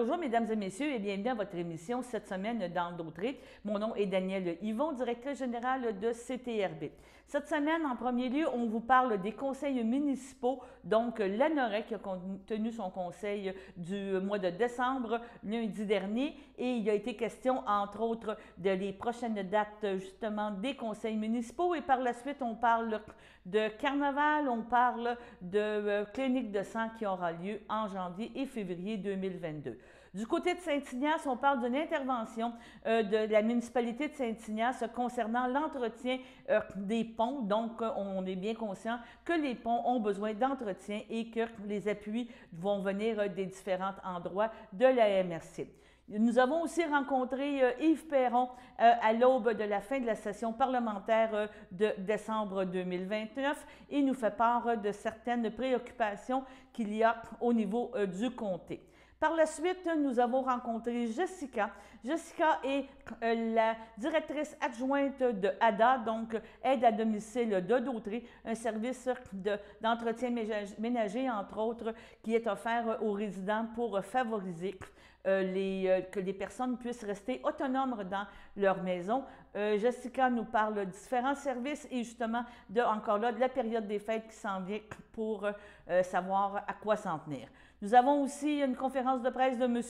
Bonjour, mesdames et messieurs, et bienvenue à votre émission cette semaine dans Dautré. Mon nom est Danielle Yvon, directrice générale de CTRB. Cette semaine, en premier lieu, on vous parle des conseils municipaux. Donc, l'ANOREC a tenu son conseil du mois de décembre, lundi dernier, et il a été question, entre autres, de les prochaines dates, justement, des conseils municipaux. Et par la suite, on parle de carnaval, on parle de clinique de sang qui aura lieu en janvier et février 2022. Du côté de Saint-Ignace, on parle d'une intervention de la municipalité de Saint-Ignace concernant l'entretien des ponts. Donc, on est bien conscient que les ponts ont besoin d'entretien et que les appuis vont venir des différents endroits de la MRC. Nous avons aussi rencontré Yves Perron à l'aube de la fin de la session parlementaire de décembre 2029 et il nous fait part de certaines préoccupations qu'il y a au niveau du comté. Par la suite, nous avons rencontré Jessica. Jessica est la directrice adjointe de ADA, donc Aide à domicile de Dautré, un service d'entretien ménager, entre autres, qui est offert aux résidents pour favoriser que les personnes puissent rester autonomes dans leur maison. Jessica nous parle de différents services et justement, encore là, de la période des fêtes qui s'en vient pour savoir à quoi s'en tenir. Nous avons aussi une conférence de presse de M.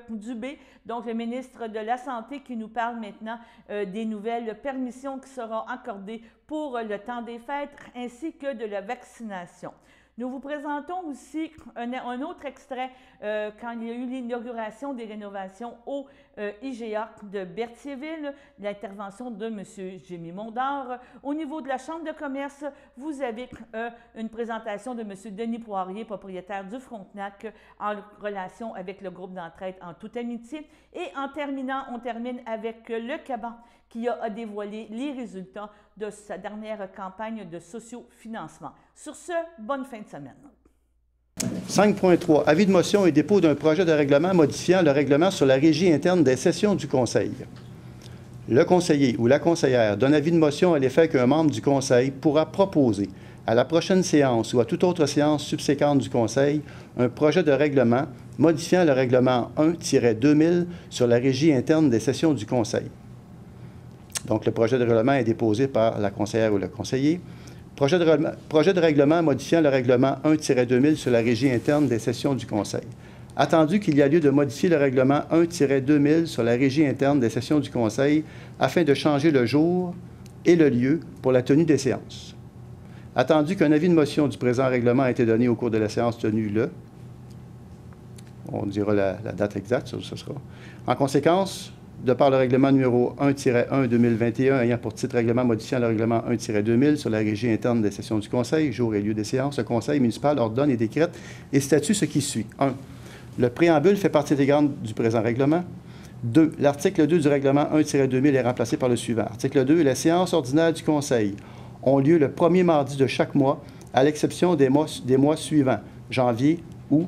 Dubé, donc le ministre de la Santé, qui nous parle maintenant des nouvelles permissions qui seront accordées pour le temps des fêtes ainsi que de la vaccination. Nous vous présentons aussi un autre extrait quand il y a eu l'inauguration des rénovations au IGA de Berthierville, l'intervention de M. Jimmy Mondor. Au niveau de la Chambre de commerce, vous avez une présentation de M. Denis Poirier, propriétaire du Frontenac, en relation avec le groupe d'entraide En toute amitié. Et en terminant, on termine avec le Caban qui a dévoilé les résultats de sa dernière campagne de sociofinancement. Sur ce, bonne fin de semaine. 5.3. Avis de motion et dépôt d'un projet de règlement modifiant le règlement sur la régie interne des sessions du Conseil. Le conseiller ou la conseillère donne avis de motion à l'effet qu'un membre du Conseil pourra proposer à la prochaine séance ou à toute autre séance subséquente du Conseil un projet de règlement modifiant le règlement 1-2000 sur la régie interne des sessions du Conseil. Donc, le projet de règlement est déposé par la conseillère ou le conseiller. Projet de règlement modifiant le règlement 1-2000 sur la régie interne des sessions du Conseil. Attendu qu'il y a lieu de modifier le règlement 1-2000 sur la régie interne des sessions du Conseil afin de changer le jour et le lieu pour la tenue des séances. Attendu qu'un avis de motion du présent règlement a été donné au cours de la séance tenue le... On dira la date exacte, ça sera. En conséquence, de par le règlement numéro 1-1-2021 ayant pour titre règlement modifiant le règlement 1-2000 sur la régie interne des sessions du Conseil, jour et lieu des séances, le Conseil municipal ordonne et décrète et statue ce qui suit. 1. Le préambule fait partie intégrante du présent règlement. 2. L'article 2 du règlement 1-2000 est remplacé par le suivant. Article 2. Les séances ordinaires du Conseil ont lieu le premier mardi de chaque mois, à l'exception des mois suivants, janvier, août,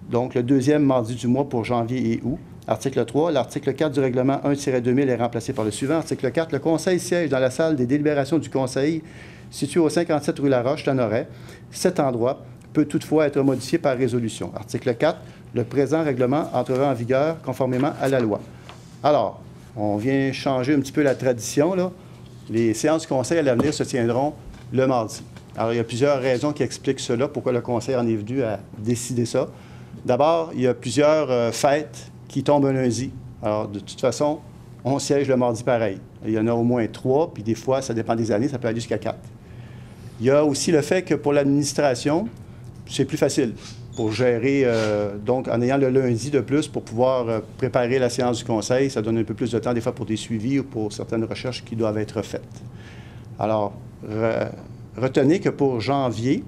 donc le deuxième mardi du mois pour janvier et août. Article 3, l'article 4 du règlement 1-2000 est remplacé par le suivant. Article 4, le Conseil siège dans la salle des délibérations du Conseil située au 57 rue Laroche, Lanoret. Cet endroit peut toutefois être modifié par résolution. Article 4, le présent règlement entrera en vigueur conformément à la loi. Alors, on vient changer un petit peu la tradition, là. Les séances du Conseil à l'avenir se tiendront le mardi. Alors, il y a plusieurs raisons qui expliquent cela, pourquoi le Conseil en est venu à décider ça. D'abord, il y a plusieurs fêtes qui tombent un lundi. Alors, de toute façon, on siège le mardi pareil. Il y en a au moins 3, puis des fois, ça dépend des années, ça peut aller jusqu'à 4. Il y a aussi le fait que pour l'administration, c'est plus facile pour gérer, donc en ayant le lundi de plus pour pouvoir préparer la séance du Conseil, ça donne un peu plus de temps des fois pour des suivis ou pour certaines recherches qui doivent être faites. Alors, retenez que pour janvier,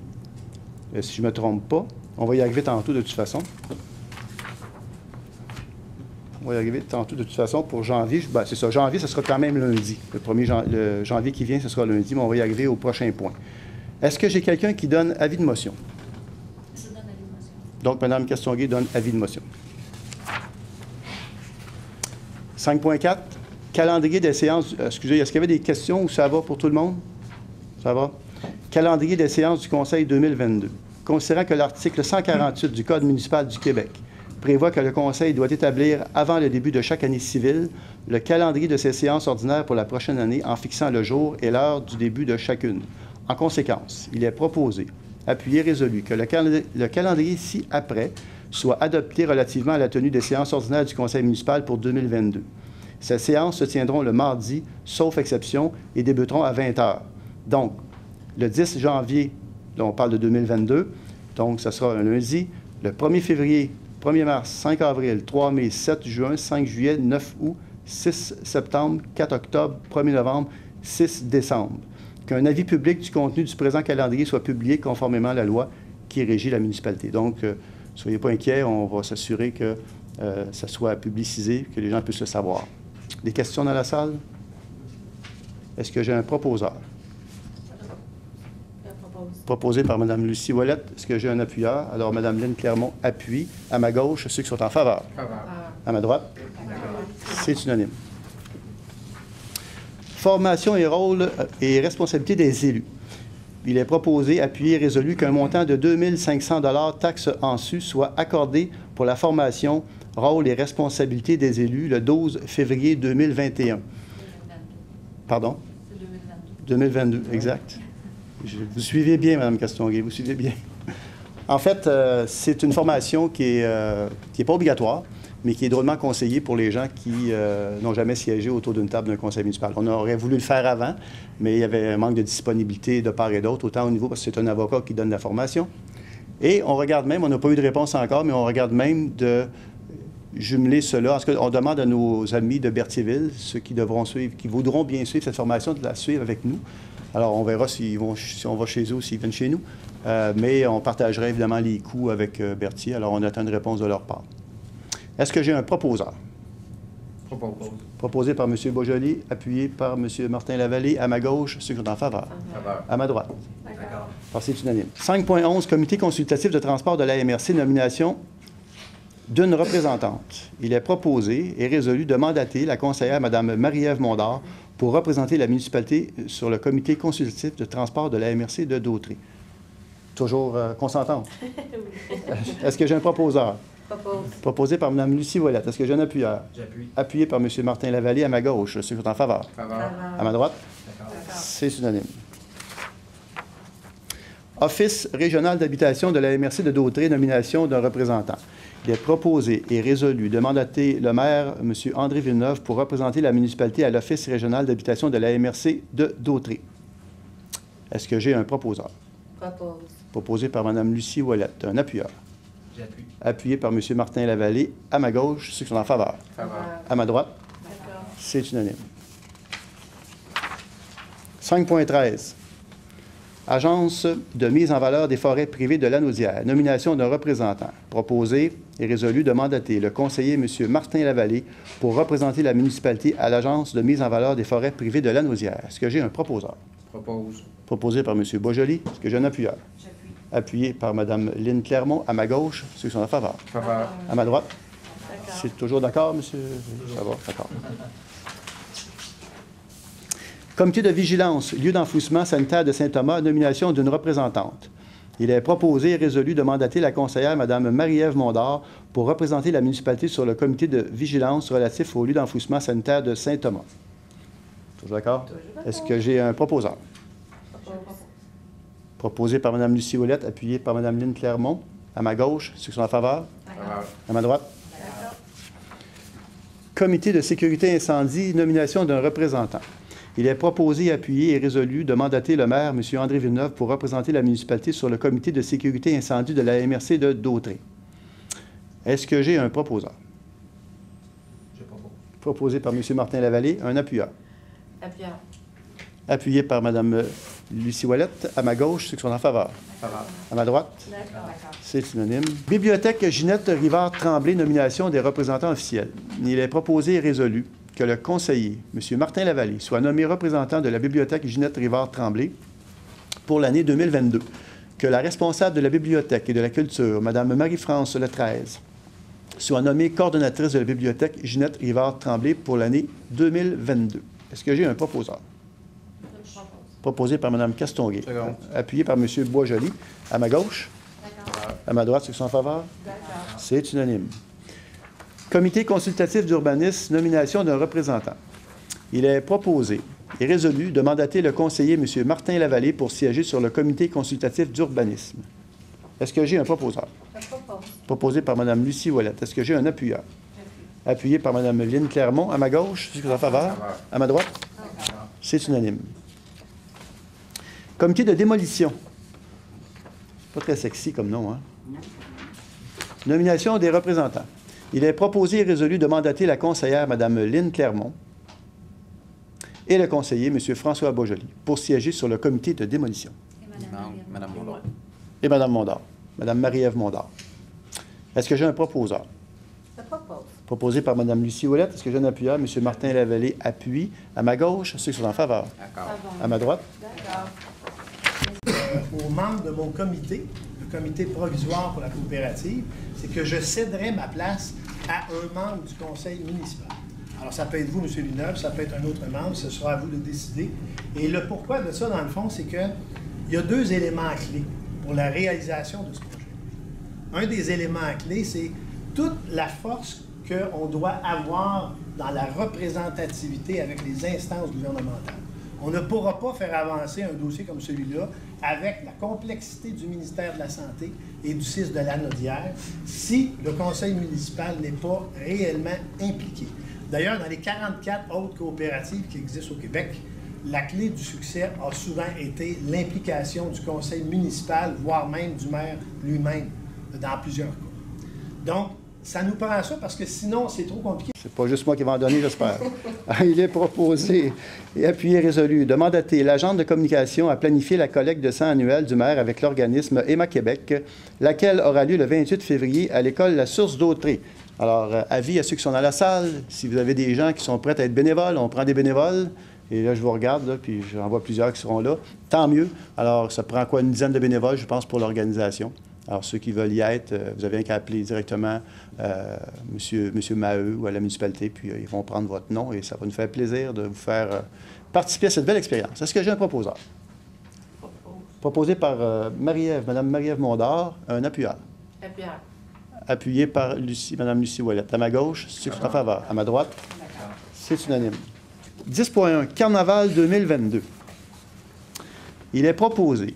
si je ne me trompe pas, on va y arriver tantôt de toute façon. On va y arriver tantôt de toute façon pour janvier. Ben, c'est ça, janvier, ce sera quand même lundi. Le janvier qui vient, ce sera lundi, mais on va y arriver au prochain point. Est-ce que j'ai quelqu'un qui donne avis de motion? Je donne avis de motion. Donc, Mme Castonguay donne avis de motion. 5.4, calendrier des séances. Excusez, est-ce qu'il y avait des questions ou ça va pour tout le monde? Ça va? Calendrier des séances du Conseil 2022. Considérant que l'article 148 du Code municipal du Québec prévoit que le Conseil doit établir, avant le début de chaque année civile, le calendrier de ses séances ordinaires pour la prochaine année en fixant le jour et l'heure du début de chacune. En conséquence, il est proposé, appuyé, résolu, que le calendrier ci-après soit adopté relativement à la tenue des séances ordinaires du Conseil municipal pour 2022. Ces séances se tiendront le mardi, sauf exception, et débuteront à 20 h. Donc, le 10 janvier, là, on parle de 2022, donc ce sera un lundi, le 1er février, 1er mars, 5 avril, 3 mai, 7 juin, 5 juillet, 9 août, 6 septembre, 4 octobre, 1er novembre, 6 décembre. Qu'un avis public du contenu du présent calendrier soit publié conformément à la loi qui régit la municipalité. Donc, ne soyez pas inquiets, on va s'assurer que ça soit publicisé, que les gens puissent le savoir. Des questions dans la salle? Est-ce que j'ai un proposeur? Proposé par Mme Lucie Ouellette. Est-ce que j'ai un appuyeur? Alors, Mme Lynne Clermont appuie. À ma gauche, ceux qui sont en faveur. À ma droite? C'est unanime. Formation et rôle et responsabilité des élus. Il est proposé, appuyé et résolu qu'un montant de 2 500 $ taxes en sus soit accordé pour la formation, rôle et responsabilité des élus le 12 février 2021. Pardon? 2022, exact. Vous suivez bien, Mme Castonguay, vous suivez bien. En fait, c'est une formation qui est pas obligatoire, mais qui est drôlement conseillée pour les gens qui n'ont jamais siégé autour d'une table d'un conseil municipal. On aurait voulu le faire avant, mais il y avait un manque de disponibilité de part et d'autre, autant au niveau, parce que c'est un avocat qui donne la formation. Et on regarde même, on n'a pas eu de réponse encore, mais on regarde même de jumeler cela. En tout cas, on demande à nos amis de Berthierville, ceux qui devront suivre, qui voudront bien suivre cette formation, de la suivre avec nous. Alors, on verra si on va chez eux ou s'ils viennent chez nous. Mais on partagerait évidemment les coûts avec Berthier. Alors, on attend une réponse de leur part. Est-ce que j'ai un proposeur? Proposé par M. Beaujolais, appuyé par M. Martin Lavallée. À ma gauche, ceux qui sont en faveur. À ma droite. D'accord. C'est unanime. 5.11, Comité consultatif de transport de la MRC, nomination d'une représentante. Il est proposé et résolu de mandater la conseillère Mme Marie-Ève Mondard pour représenter la municipalité sur le comité consultatif de transport de la MRC de Dautré. Toujours consentante? Oui. Est-ce que j'ai un proposeur? Proposé par Mme Lucie Ouellette. Est-ce que j'ai un appuyeur? J'appuie. Appuyé par M. Martin Lavallée. À ma gauche, ceux qui sont en faveur. À ma droite? C'est unanime. Office régional d'habitation de la MRC de Dautré, nomination d'un représentant. Il est proposé et résolu de mandater le maire, M. André Villeneuve, pour représenter la municipalité à l'Office régional d'habitation de la MRC de Dautré. Est-ce que j'ai un proposeur? Proposé par Mme Lucie Ouellette. Un appuyeur? J'appuie. Appuyé par M. Martin Lavallée. À ma gauche, ceux qui sont en faveur. À ma droite? C'est unanime. 5.13. Agence de mise en valeur des forêts privées de Lanaudière. Nomination d'un représentant. Proposé et résolu de mandater le conseiller M. Martin Lavallée pour représenter la municipalité à l'Agence de mise en valeur des forêts privées de Lanaudière. Est-ce que j'ai un proposeur? Propose. Proposé par M. Beaujolais. Est-ce que j'ai un appuyeur? J'appuie. Appuyé par Mme Lynne Clermont. À ma gauche, ceux qui sont en faveur. Faveur. À ma droite? C'est toujours d'accord, monsieur? Ça va, d'accord. Comité de vigilance, lieu d'enfouissement sanitaire de Saint-Thomas, nomination d'une représentante. Il est proposé et résolu de mandater la conseillère Mme Marie-Ève Mondard pour représenter la municipalité sur le comité de vigilance relatif au lieu d'enfouissement sanitaire de Saint-Thomas. Toujours d'accord? Est-ce que j'ai un proposeur? Proposé par Mme Lucie Ouellette, appuyé par Mme Lynne Clermont. À ma gauche, ceux qui sont en faveur? À ma droite? Comité de sécurité incendie, nomination d'un représentant. Il est proposé, appuyé et résolu de mandater le maire, M. André Villeneuve, pour représenter la municipalité sur le comité de sécurité incendie de la MRC de Dautré. Est-ce que j'ai un proposeur? Je propose. Proposé par M. Martin Lavallée, un appuyeur. Appuyeur. Appuyé par Mme Lucie Ouellette. À ma gauche, ceux qui sont en faveur. Faveur. À ma droite? D'accord. C'est synonyme. Bibliothèque Ginette Rivard-Tremblay, nomination des représentants officiels. Il est proposé et résolu que le conseiller, M. Martin Lavallée, soit nommé représentant de la Bibliothèque Ginette Rivard-Tremblay pour l'année 2022. Que la responsable de la Bibliothèque et de la Culture, Mme Marie-France Letreize, soit nommée coordonnatrice de la Bibliothèque Ginette Rivard-Tremblay pour l'année 2022. Est-ce que j'ai un proposeur? Proposé par Mme Castonguay. Appuyé par M. Beaujolais. À ma gauche? À ma droite, ceux qui sont en faveur? C'est unanime. Comité consultatif d'urbanisme, nomination d'un représentant. Il est proposé et résolu de mandater le conseiller M. Martin Lavallée pour siéger sur le comité consultatif d'urbanisme. Est-ce que j'ai un proposeur? Je propose. Proposé par Mme Lucie Ouellette. Est-ce que j'ai un appuyeur? Appuyé par Mme Lynne Clermont. À ma gauche, c'est en faveur. À ma droite? C'est unanime. Comité de démolition. Pas très sexy comme nom, hein? Nomination des représentants. Il est proposé et résolu de mandater la conseillère Mme Lynne Clermont et le conseiller M. François Beaujoli pour siéger sur le comité de démolition. Et Madame Mondor. Et Mme Mondor. Mme Marie-Ève Mondor. Est-ce que j'ai un proposeur? Je propose. Proposé par Mme Lucie Ouellette. Est-ce que j'ai un appuyeur? M. Martin Lavallée appuie. À ma gauche, ceux qui sont en faveur. D'accord. À ma droite? D'accord. Aux membres de mon comité, le comité provisoire pour la coopérative, c'est que je céderai ma place à un membre du conseil municipal. Alors, ça peut être vous, M. Luneuve, ça peut être un autre membre, ce sera à vous de décider. Et le pourquoi de ça, dans le fond, c'est qu'il y a deux éléments clés pour la réalisation de ce projet. Un des éléments clés, c'est toute la force qu'on doit avoir dans la représentativité avec les instances gouvernementales. On ne pourra pas faire avancer un dossier comme celui-là avec la complexité du ministère de la Santé et du CIS de Lanaudière si le conseil municipal n'est pas réellement impliqué. D'ailleurs, dans les 44 autres coopératives qui existent au Québec, la clé du succès a souvent été l'implication du conseil municipal, voire même du maire lui-même, dans plusieurs cas. Donc, ça nous prend ça parce que sinon, c'est trop compliqué. C'est pas juste moi qui vais en donner, j'espère. Il est proposé et appuyé et résolu de mandater l'agente de communication à planifier la collecte de sang annuelle du maire avec l'organisme Emma Québec, laquelle aura lieu le 28 février à l'école La Source d'Autré. Alors, avis à ceux qui sont dans la salle, si vous avez des gens qui sont prêts à être bénévoles, on prend des bénévoles. Et là, je vous regarde, là, puis j'en vois plusieurs qui seront là. Tant mieux. Alors, ça prend quoi? Une dizaine de bénévoles, je pense, pour l'organisation. Alors, ceux qui veulent y être, vous avez qu'à appeler directement M. Maheu ou à la municipalité, puis ils vont prendre votre nom et ça va nous faire plaisir de vous faire participer à cette belle expérience. Est-ce que j'ai un proposeur? Proposé par Mme Marie-Ève Mondor, un appuyeur. Appuyeur. Appuyé par Mme Lucie Ouellette. À ma gauche, ceux qui sont en faveur. À ma droite, c'est unanime. 10.1, Carnaval 2022. Il est proposé,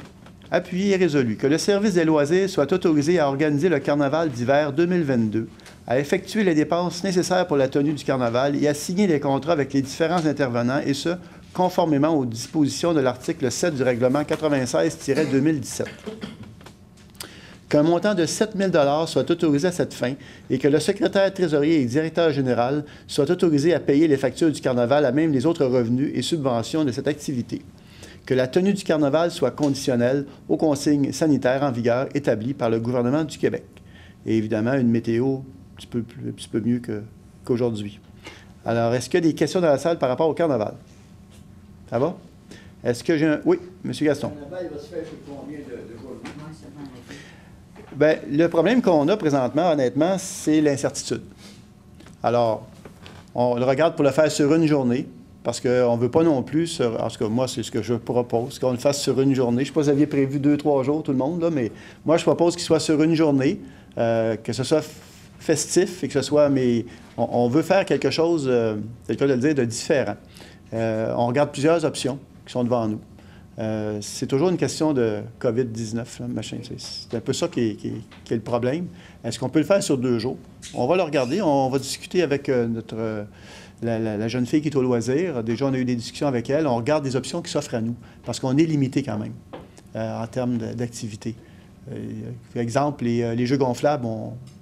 appuyé et résolu, que le service des loisirs soit autorisé à organiser le Carnaval d'hiver 2022, à effectuer les dépenses nécessaires pour la tenue du Carnaval et à signer les contrats avec les différents intervenants, et ce, conformément aux dispositions de l'article 7 du règlement 96-2017. Qu'un montant de 7 000 $ soit autorisé à cette fin et que le secrétaire trésorier et directeur général soient autorisés à payer les factures du Carnaval à même les autres revenus et subventions de cette activité. Que la tenue du Carnaval soit conditionnelle aux consignes sanitaires en vigueur établies par le gouvernement du Québec. Et évidemment, une météo un petit peu mieux qu'aujourd'hui. Alors, est-ce qu'il y a des questions dans la salle par rapport au Carnaval? Ça va? Est-ce que j'ai un... Oui, M. Gaston. Le Carnaval va se faire sur combien de jours? Bien, le problème qu'on a présentement, honnêtement, c'est l'incertitude. Alors, on le regarde pour le faire sur une journée, parce qu'on ne veut pas non plus, en tout cas, moi, c'est ce que je propose, qu'on le fasse sur une journée. Je ne sais pas si vous aviez prévu 2-3 jours, tout le monde, là, mais moi, je propose qu'il soit sur une journée, que ce soit festif et que ce soit... Mais on veut faire quelque chose, c'est le cas de le dire, de différent. On regarde plusieurs options qui sont devant nous. C'est toujours une question de COVID-19, là, machin. C'est un peu ça qui est le problème. Est-ce qu'on peut le faire sur 2 jours? On va le regarder. On va discuter avec la jeune fille qui est au loisir. Déjà, on a eu des discussions avec elle. On regarde des options qui s'offrent à nous parce qu'on est limité quand même en termes d'activité. Exemple, les jeux gonflables,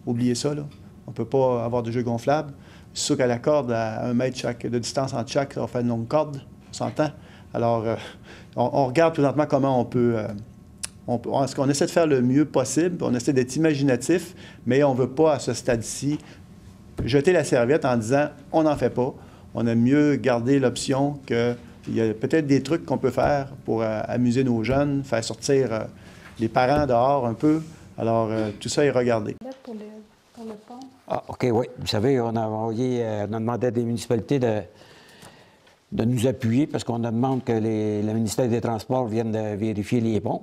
oubliez ça, là. On ne peut pas avoir de jeux gonflables. C'est sûr qu'à la corde, à 1 mètre de distance entre chaque, ça va faire une longue corde. On s'entend. Alors, on regarde présentement comment on peut... est-ce qu'on essaie de faire le mieux possible, on essaie d'être imaginatif, mais on ne veut pas, à ce stade-ci, jeter la serviette en disant « on n'en fait pas ». On aime mieux garder l'option qu'il y a peut-être des trucs qu'on peut faire pour amuser nos jeunes, faire sortir les parents dehors un peu. Alors, tout ça est regardé. Pour le fond. Ah, OK, oui. Vous savez, on a demandé à des municipalités de nous appuyer parce qu'on demande que le ministère des Transports vienne de vérifier les ponts.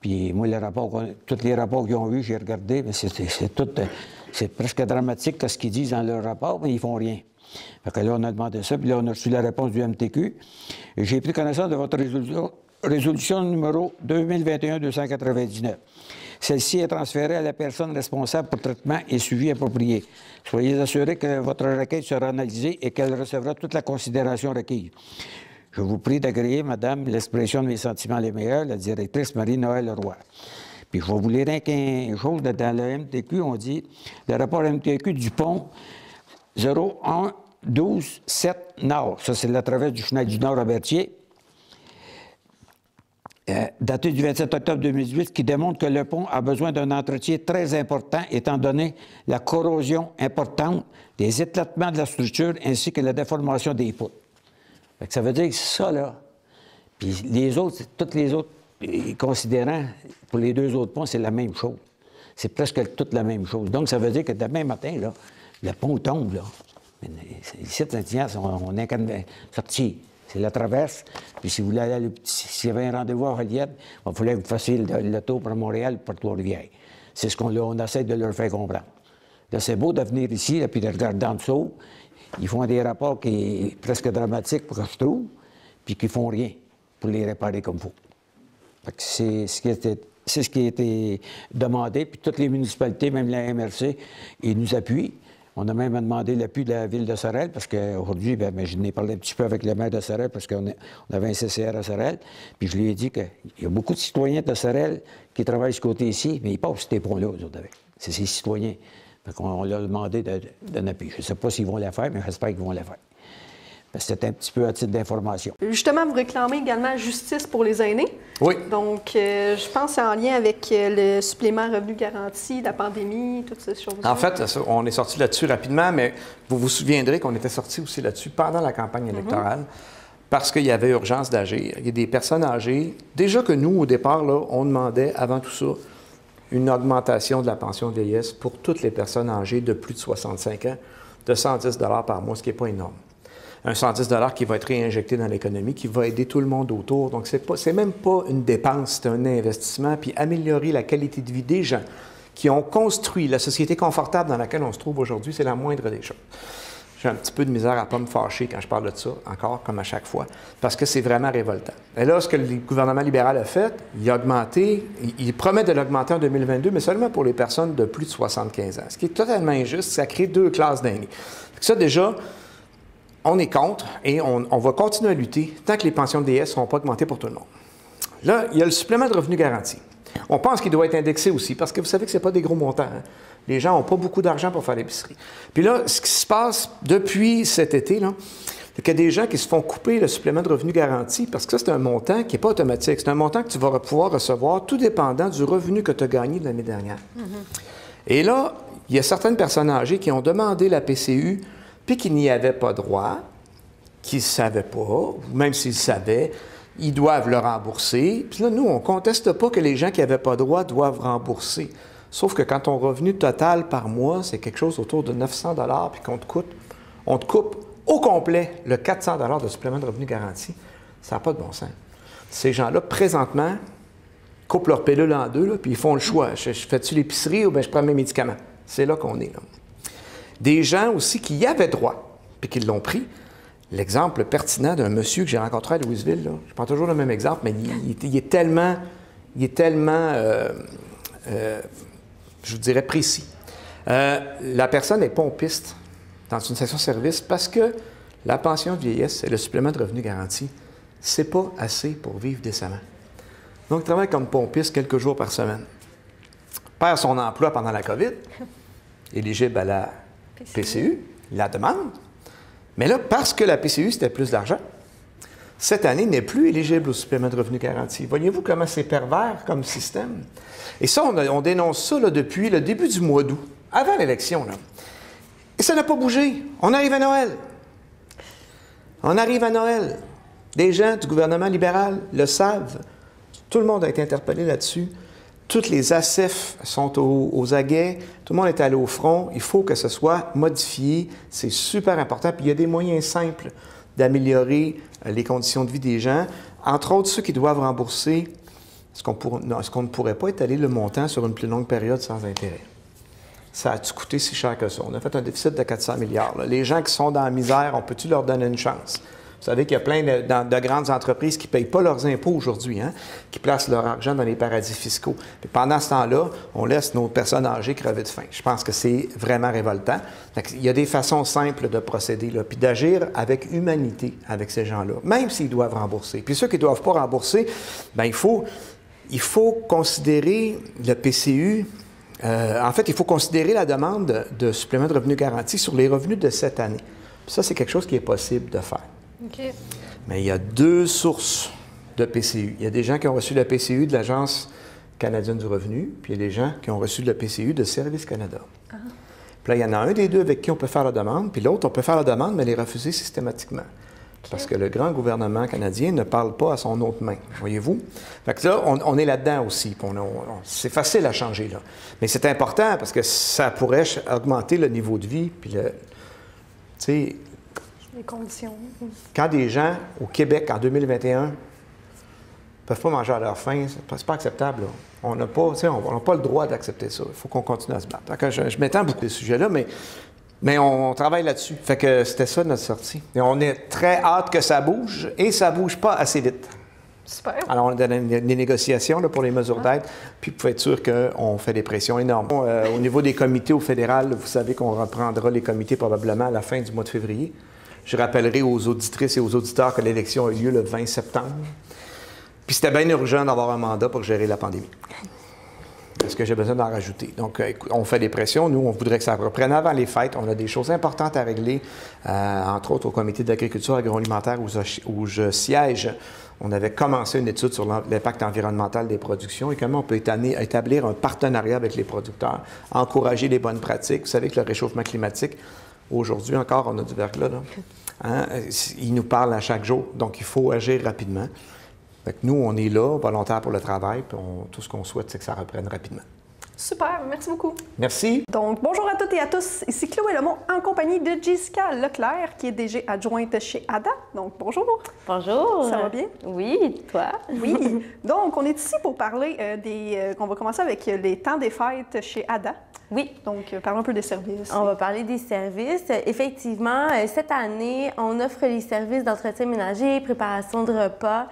Puis moi, tous les rapports qu'ils ont vus, j'ai regardé, mais c'est tout... C'est presque dramatique ce qu'ils disent dans leur rapport, mais ils font rien. Fait que là, on a demandé ça, puis là, on a reçu la réponse du MTQ. Et j'ai pris connaissance de votre résolution numéro 2021-299. Celle-ci est transférée à la personne responsable pour traitement et suivi approprié. Soyez assurés que votre requête sera analysée et qu'elle recevra toute la considération requise. Je vous prie d'agréer, Madame, l'expression de mes sentiments les meilleurs, la directrice Marie-Noël Leroy. Puis je vais vous lire une chose, dans le MTQ, on dit, le rapport MTQ du pont 01-12-7 Nord, ça c'est la traverse du Chenal du Nord à Berthier, daté du 27 octobre 2018, qui démontre que le pont a besoin d'un entretien très important, étant donné la corrosion importante, des éclatements de la structure, ainsi que la déformation des poutres. Fait que ça veut dire que ça, là, puis les autres, tous les autres considérants, pour les deux autres ponts, c'est la même chose. C'est presque toute la même chose. Donc, ça veut dire que demain matin, là, le pont tombe, là. Ici, Saint-Ignace, on est sorti. C'est la traverse. Puis si vous voulez aller s'il y avait un rendez-vous à Joliette, il va falloir que vous fassiez le tour pour Montréal, pour Trois-Rivières. C'est ce qu'on essaie de leur faire comprendre. Là, c'est beau de venir ici, là, puis de regarder en dessous. Ils font des rapports qui sont presque dramatiques, pour que je trouve, puis qui font rien pour les réparer comme il faut. C'est ce qui a été demandé, puis toutes les municipalités, même la MRC, ils nous appuient. On a même demandé l'appui de la ville de Sorel, parce qu'aujourd'hui, je n'ai parlé un petit peu avec le maire de Sorel, parce qu'on avait un CCR à Sorel, puis je lui ai dit qu'il y a beaucoup de citoyens de Sorel qui travaillent ce côté-ci, mais ils passent ces ponts-là, eux autres, avec. C'est ces citoyens. On leur a demandé d'un appui. Je ne sais pas s'ils vont la faire, mais j'espère qu'ils vont la faire. C'est un petit peu à titre d'information. Justement, vous réclamez également justice pour les aînés. Oui. Donc, je pense que c'est en lien avec le supplément revenu garanti, la pandémie, toutes ces choses-là. En fait, on est sorti là-dessus rapidement, mais vous vous souviendrez qu'on était sorti aussi là-dessus pendant la campagne électorale parce qu'il y avait urgence d'agir. Il y a des personnes âgées. Déjà que nous, au départ, là, on demandait, avant tout ça, une augmentation de la pension de vieillesse pour toutes les personnes âgées de plus de 65 ans de 110 $ par mois, ce qui n'est pas énorme. Un 110 $ qui va être réinjecté dans l'économie, qui va aider tout le monde autour. Donc, c'est même pas une dépense, c'est un investissement, puis améliorer la qualité de vie des gens qui ont construit la société confortable dans laquelle on se trouve aujourd'hui, c'est la moindre des choses. J'ai un petit peu de misère à ne pas me fâcher quand je parle de ça, encore, comme à chaque fois, parce que c'est vraiment révoltant. Et là, ce que le gouvernement libéral a fait, il a augmenté, il promet de l'augmenter en 2022, mais seulement pour les personnes de plus de 75 ans. Ce qui est totalement injuste, ça crée deux classes d'aînés. Ça, déjà, on est contre et on va continuer à lutter tant que les pensions de vieillesse ne seront pas augmentées pour tout le monde. Là, il y a le supplément de revenu garanti. On pense qu'il doit être indexé aussi parce que vous savez que ce n'est pas des gros montants. Hein? Les gens n'ont pas beaucoup d'argent pour faire l'épicerie. Puis là, ce qui se passe depuis cet été, là, c'est qu'il y a des gens qui se font couper le supplément de revenu garanti parce que ça, c'est un montant qui n'est pas automatique. C'est un montant que tu vas pouvoir recevoir tout dépendant du revenu que tu as gagné de l'année dernière. Et là, il y a certaines personnes âgées qui ont demandé la PCU puis qui n'y avaient pas droit, qui ne savaient pas, ou même s'ils savaient, ils doivent le rembourser. Puis là, nous, on ne conteste pas que les gens qui n'avaient pas droit doivent rembourser. Sauf que quand ton revenu total par mois, c'est quelque chose autour de 900 $ puis on te coupe au complet le 400 $ de supplément de revenu garanti, ça n'a pas de bon sens. Ces gens-là, présentement, coupent leur pilule en deux, là, puis ils font le choix. Je fais-tu l'épicerie ou bien je prends mes médicaments? C'est là qu'on est, là. Des gens aussi qui y avaient droit, puis qui l'ont pris. L'exemple pertinent d'un monsieur que j'ai rencontré à Louisville, là, je prends toujours le même exemple, mais il est tellement je vous dirais précis. La personne est pompiste dans une station-service parce que la pension de vieillesse et le supplément de revenu garanti, c'est pas assez pour vivre décemment. Donc, il travaille comme pompiste quelques jours par semaine. Perd son emploi pendant la COVID, éligible à la PCU, la demande. Mais là, parce que la PCU, c'était plus d'argent, cette année n'est plus éligible au supplément de revenu garanti. Voyez-vous comment c'est pervers comme système? Et ça, on dénonce ça là, depuis le début du mois d'août, avant l'élection. Là. Et ça n'a pas bougé. On arrive à Noël. On arrive à Noël. Des gens du gouvernement libéral le savent. Tout le monde a été interpellé là-dessus. Toutes les ACEF sont aux aguets. Tout le monde est allé au front. Il faut que ce soit modifié. C'est super important. Puis il y a des moyens simples d'améliorer les conditions de vie des gens. Entre autres, ceux qui doivent rembourser, est-ce qu'on ne pourrait pas étaler le montant sur une plus longue période sans intérêt? ça a-tu coûté si cher que ça? On a fait un déficit de 400 milliards. Là. Les gens qui sont dans la misère, on peut-tu leur donner une chance? Vous savez qu'il y a plein de grandes entreprises qui ne payent pas leurs impôts aujourd'hui, hein, qui placent leur argent dans les paradis fiscaux. Puis pendant ce temps-là, on laisse nos personnes âgées crever de faim. Je pense que c'est vraiment révoltant. Il y a des façons simples de procéder, là, puis d'agir avec humanité avec ces gens-là, même s'ils doivent rembourser. Puis ceux qui ne doivent pas rembourser, bien, il faut considérer le PCU. En fait, il faut considérer la demande de supplément de revenu garanti sur les revenus de cette année. Puis ça, c'est quelque chose qui est possible de faire. OK. Mais il y a 2 sources de PCU. Il y a des gens qui ont reçu le PCU de l'Agence canadienne du revenu, puis il y a des gens qui ont reçu le PCU de Service Canada. Puis là, il y en a un des deux avec qui on peut faire la demande, puis l'autre, on peut faire la demande, mais les refuser systématiquement. Okay. Parce que le grand gouvernement canadien ne parle pas à son autre main, voyez-vous? Fait que là, on est là-dedans aussi. C'est facile à changer, là. Mais c'est important parce que ça pourrait augmenter le niveau de vie, puis tu sais... Les conditions. Quand des gens au Québec en 2021 ne peuvent pas manger à leur faim, c'est pas acceptable. Là. On n'a pas le droit d'accepter ça. Il faut qu'on continue à se battre. Donc, je m'étends beaucoup de ces sujets-là, mais on travaille là-dessus. Fait que c'était ça notre sortie. Et on est très hâte que ça bouge et ça ne bouge pas assez vite. Super. Alors, on a des négociations là, pour les mesures d'aide, puis vous pouvez être sûr qu'on fait des pressions énormes. Au niveau des comités au fédéral, vous savez qu'on reprendra les comités probablement à la fin du mois de février. Je rappellerai aux auditrices et aux auditeurs que l'élection a eu lieu le 20 septembre. Puis c'était bien urgent d'avoir un mandat pour gérer la pandémie. Est-ce que j'ai besoin d'en rajouter? Donc, on fait des pressions. Nous, on voudrait que ça reprenne avant les fêtes. On a des choses importantes à régler, entre autres au comité d'agriculture agroalimentaire où je siège. On avait commencé une étude sur l'impact environnemental des productions et comment on peut établir un partenariat avec les producteurs, encourager les bonnes pratiques. Vous savez que le réchauffement climatique, aujourd'hui encore, on a du verglas, là. Hein? Il nous parle à chaque jour, donc il faut agir rapidement. Fait que nous, on est là, volontaires pour le travail, puis tout ce qu'on souhaite, c'est que ça reprenne rapidement. Super, merci beaucoup. Merci. Donc, bonjour à toutes et à tous. Ici Chloé Lemont en compagnie de Jessica Leclerc, qui est DG adjointe chez ADA. Donc, bonjour. Bonjour. Ça va bien? Oui, toi? Oui. Donc, on est ici pour parler on va commencer avec les temps des fêtes chez ADA. Oui. Donc, parlons un peu des services. On va parler des services. Effectivement, cette année, on offre les services d'entretien ménager, préparation de repas,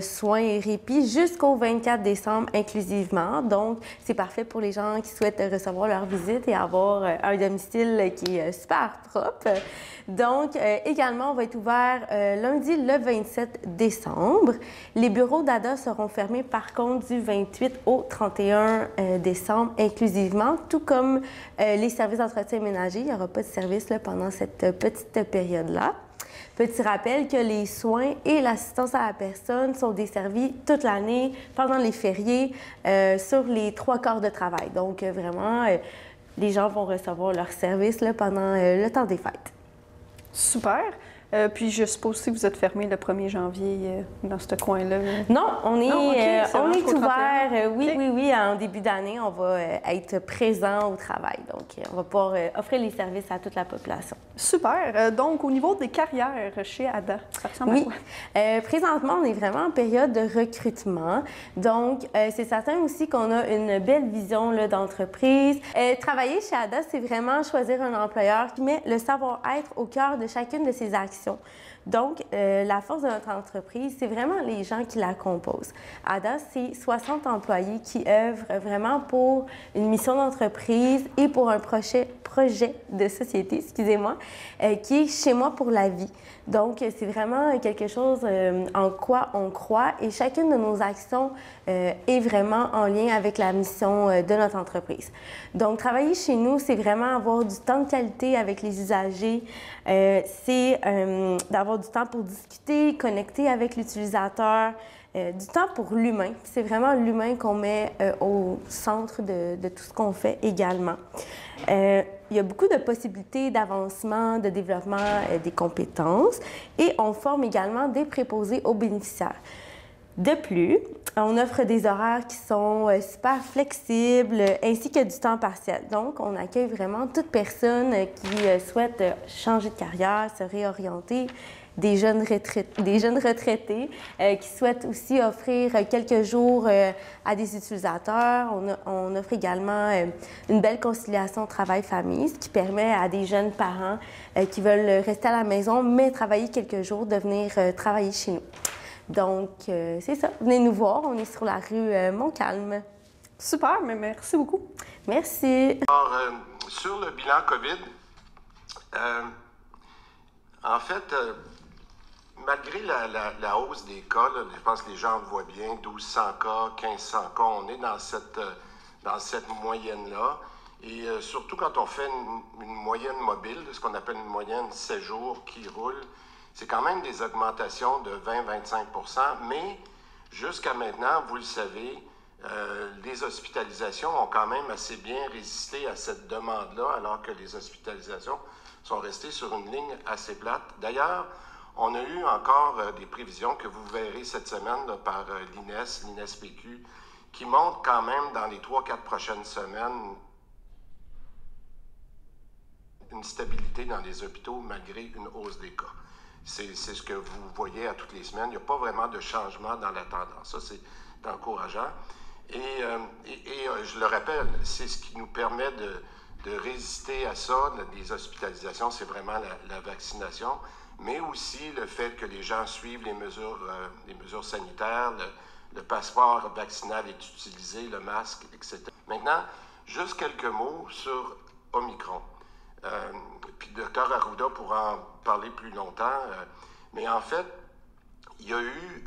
soins et répits jusqu'au 24 décembre inclusivement. Donc, c'est parfait pour les gens qui souhaitent recevoir leur visite et avoir un domicile qui est super propre. Donc, également, on va être ouvert lundi le 27 décembre. Les bureaux d'ADA seront fermés par contre du 28 au 31 décembre inclusivement, tout comme les services d'entretien ménager. Il n'y aura pas de service là, pendant cette petite période-là. Petit rappel que les soins et l'assistance à la personne sont desservis toute l'année, pendant les fériés, sur les 3 quarts de travail. Donc, vraiment, les gens vont recevoir leurs services là, pendant le temps des fêtes. Super. Puis, je suppose aussi que vous êtes fermé le 1er janvier dans ce coin-là. Non, on est, on est ouvert. Okay. Oui. En début d'année, on va être présent au travail. Donc, on va pouvoir offrir les services à toute la population. Super. Donc, au niveau des carrières chez ADA, ça ressemble à quoi? Présentement, on est vraiment en période de recrutement. Donc, c'est certain aussi qu'on a une belle vision d'entreprise. Travailler chez ADA, c'est vraiment choisir un employeur qui met le savoir-être au cœur de chacune de ses actions. Donc, la force de notre entreprise, c'est vraiment les gens qui la composent. ADA, c'est 60 employés qui œuvrent vraiment pour une mission d'entreprise et pour un projet de société, excusez-moi, qui est chez moi pour la vie. Donc, c'est vraiment quelque chose en quoi on croit et chacune de nos actions est vraiment en lien avec la mission de notre entreprise. Donc, travailler chez nous, c'est vraiment avoir du temps de qualité avec les usagers, c'est d'avoir du temps pour discuter, connecter avec l'utilisateur, du temps pour l'humain. C'est vraiment l'humain qu'on met au centre de tout ce qu'on fait également. Il y a beaucoup de possibilités d'avancement, de développement des compétences et on forme également des préposés aux bénéficiaires. De plus, on offre des horaires qui sont super flexibles ainsi que du temps partiel. Donc, on accueille vraiment toute personne qui souhaite changer de carrière, se réorienter des jeunes retraités qui souhaitent aussi offrir quelques jours à des utilisateurs. On offre également une belle conciliation travail-famille, ce qui permet à des jeunes parents qui veulent rester à la maison, mais travailler quelques jours, de venir travailler chez nous. Donc, c'est ça. Venez nous voir. On est sur la rue Montcalm. Super, mais merci beaucoup. Merci. Alors, sur le bilan COVID, en fait, malgré la hausse des cas, là, je pense que les gens le voient bien, 1200 cas, 1500 cas, on est dans cette moyenne-là. Et surtout quand on fait une moyenne mobile, ce qu'on appelle une moyenne 7 jours qui roule, c'est quand même des augmentations de 20-25 %, mais jusqu'à maintenant, vous le savez, les hospitalisations ont quand même assez bien résisté à cette demande-là, alors que les hospitalisations sont restées sur une ligne assez plate. D'ailleurs, on a eu encore des prévisions que vous verrez cette semaine là, par l'INES-PQ, qui montrent quand même dans les 3-4 prochaines semaines une stabilité dans les hôpitaux malgré une hausse des cas. C'est ce que vous voyez à toutes les semaines. Il n'y a pas vraiment de changement dans la tendance. Ça, c'est encourageant. Et je le rappelle, c'est ce qui nous permet de résister à ça, des hospitalisations, c'est vraiment la vaccination, mais aussi le fait que les gens suivent les mesures sanitaires, le passeport vaccinal est utilisé, le masque, etc. Maintenant, juste quelques mots sur Omicron. Puis le Dr Arruda pourra en parler plus longtemps, mais en fait, il y a eu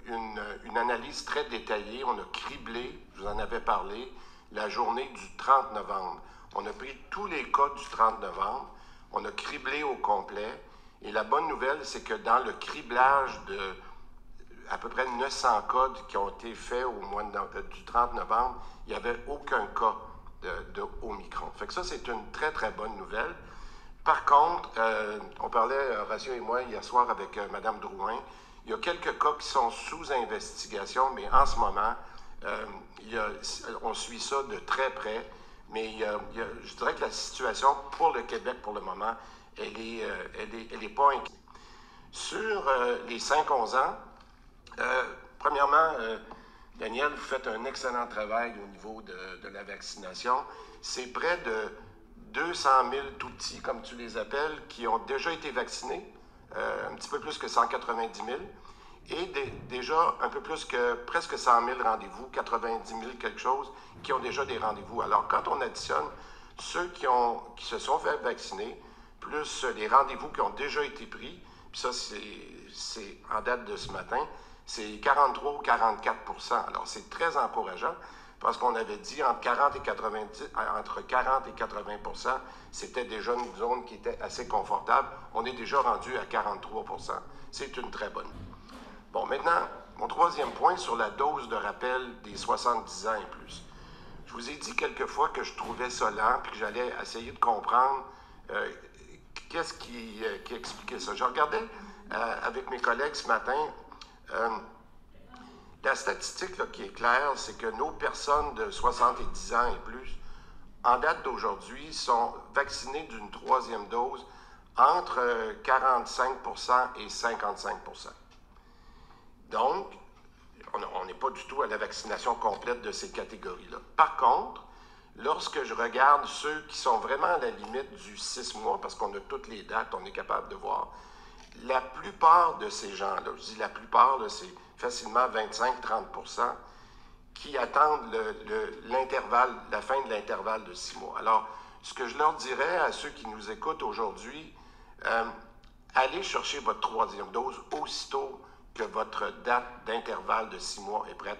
une analyse très détaillée. On a criblé, je vous en avais parlé, la journée du 30 novembre. On a pris tous les cas du 30 novembre, on a criblé au complet. Et la bonne nouvelle, c'est que dans le criblage de à peu près 900 cas qui ont été faits au mois du 30 novembre, il n'y avait aucun cas de Omicron. Fait que ça, c'est une très, très bonne nouvelle. Par contre, on parlait, Horacio et moi, hier soir avec Mme Drouin, il y a quelques cas qui sont sous investigation, mais en ce moment, on suit ça de très près. Mais je dirais que la situation pour le Québec, pour le moment, elle est pas inquiétante. Sur les 5-11 ans, premièrement, Daniel, vous faites un excellent travail au niveau de la vaccination. C'est près de 200 000 tout-petits, comme tu les appelles, qui ont déjà été vaccinés, un petit peu plus que 190 000, et déjà un peu plus que presque 100 000 rendez-vous, 90 000 quelque chose, qui ont déjà des rendez-vous. Alors, quand on additionne ceux qui se sont fait vacciner, plus les rendez-vous qui ont déjà été pris, puis ça, c'est en date de ce matin, c'est 43 ou 44 %. Alors, c'est très encourageant parce qu'on avait dit entre 40 et 80 %, c'était déjà une zone qui était assez confortable. On est déjà rendu à 43 %. C'est une très bonne. Bon, maintenant, mon troisième point sur la dose de rappel des 70 ans et plus. Je vous ai dit quelques fois que je trouvais ça lent puis que j'allais essayer de comprendre qu'est-ce qui expliquait ça. Je regardais avec mes collègues ce matin. La statistique là, qui est claire, c'est que nos personnes de 70 ans et plus, en date d'aujourd'hui, sont vaccinées d'une troisième dose entre 45 % et 55 %. Donc, on n'est pas du tout à la vaccination complète de ces catégories-là. Par contre, lorsque je regarde ceux qui sont vraiment à la limite du 6 mois, parce qu'on a toutes les dates, on est capable de voir, la plupart de ces gens-là, je dis la plupart, c'est facilement 25-30 % qui attendent l'intervalle, la fin de l'intervalle de 6 mois. Alors, ce que je leur dirais à ceux qui nous écoutent aujourd'hui, allez chercher votre troisième dose aussitôt que votre date d'intervalle de 6 mois est prête.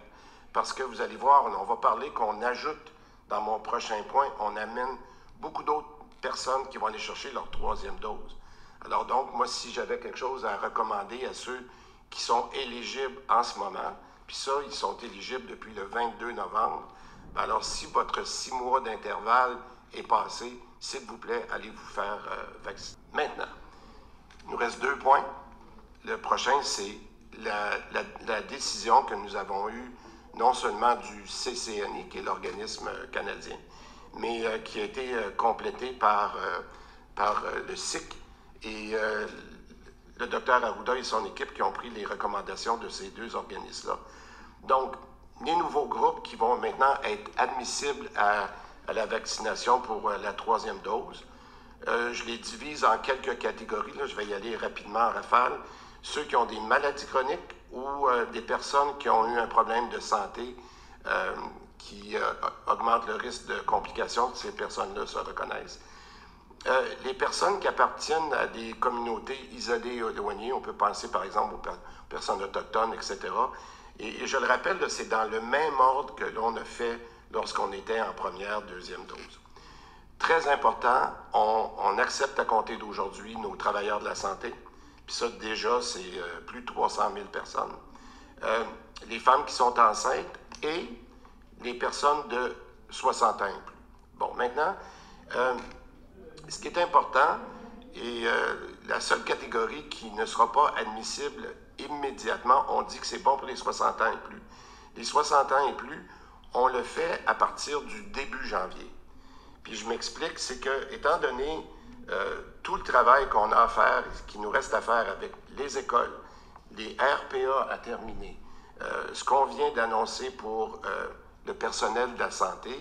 Parce que vous allez voir, on va parler qu'on ajoute, dans mon prochain point, on amène beaucoup d'autres personnes qui vont aller chercher leur troisième dose. Alors donc, moi, si j'avais quelque chose à recommander à ceux qui sont éligibles en ce moment, puis ça, ils sont éligibles depuis le 22 novembre, alors si votre 6 mois d'intervalle est passé, s'il vous plaît, allez vous faire vacciner. Maintenant, il nous reste 2 points. Le prochain, c'est la décision que nous avons eue, non seulement du CCNI, qui est l'organisme canadien, mais qui a été complétée par le SIC. Et le docteur Arruda et son équipe qui ont pris les recommandations de ces deux organismes-là. Donc, les nouveaux groupes qui vont maintenant être admissibles à la vaccination pour la 3e dose, je les divise en quelques catégories. Là, je vais y aller rapidement en rafale. Ceux qui ont des maladies chroniques ou des personnes qui ont eu un problème de santé qui augmente le risque de complications, ces personnes-là se reconnaissent. Les personnes qui appartiennent à des communautés isolées ou éloignées, on peut penser par exemple aux personnes autochtones, etc. Et je le rappelle, c'est dans le même ordre que l'on a fait lorsqu'on était en première, 2e dose. Très important, on accepte à compter d'aujourd'hui nos travailleurs de la santé. Puis ça, déjà, c'est plus de 300 000 personnes. Les femmes qui sont enceintes et les personnes de 60 ans et plus. Bon, maintenant, ce qui est important, et la seule catégorie qui ne sera pas admissible immédiatement, on dit que c'est bon pour les 60 ans et plus. Les 60 ans et plus, on le fait à partir du début janvier. Puis je m'explique, c'est que, étant donné tout le travail qu'on a à faire, qui nous reste à faire avec les écoles, les RPA à terminer, ce qu'on vient d'annoncer pour le personnel de la santé,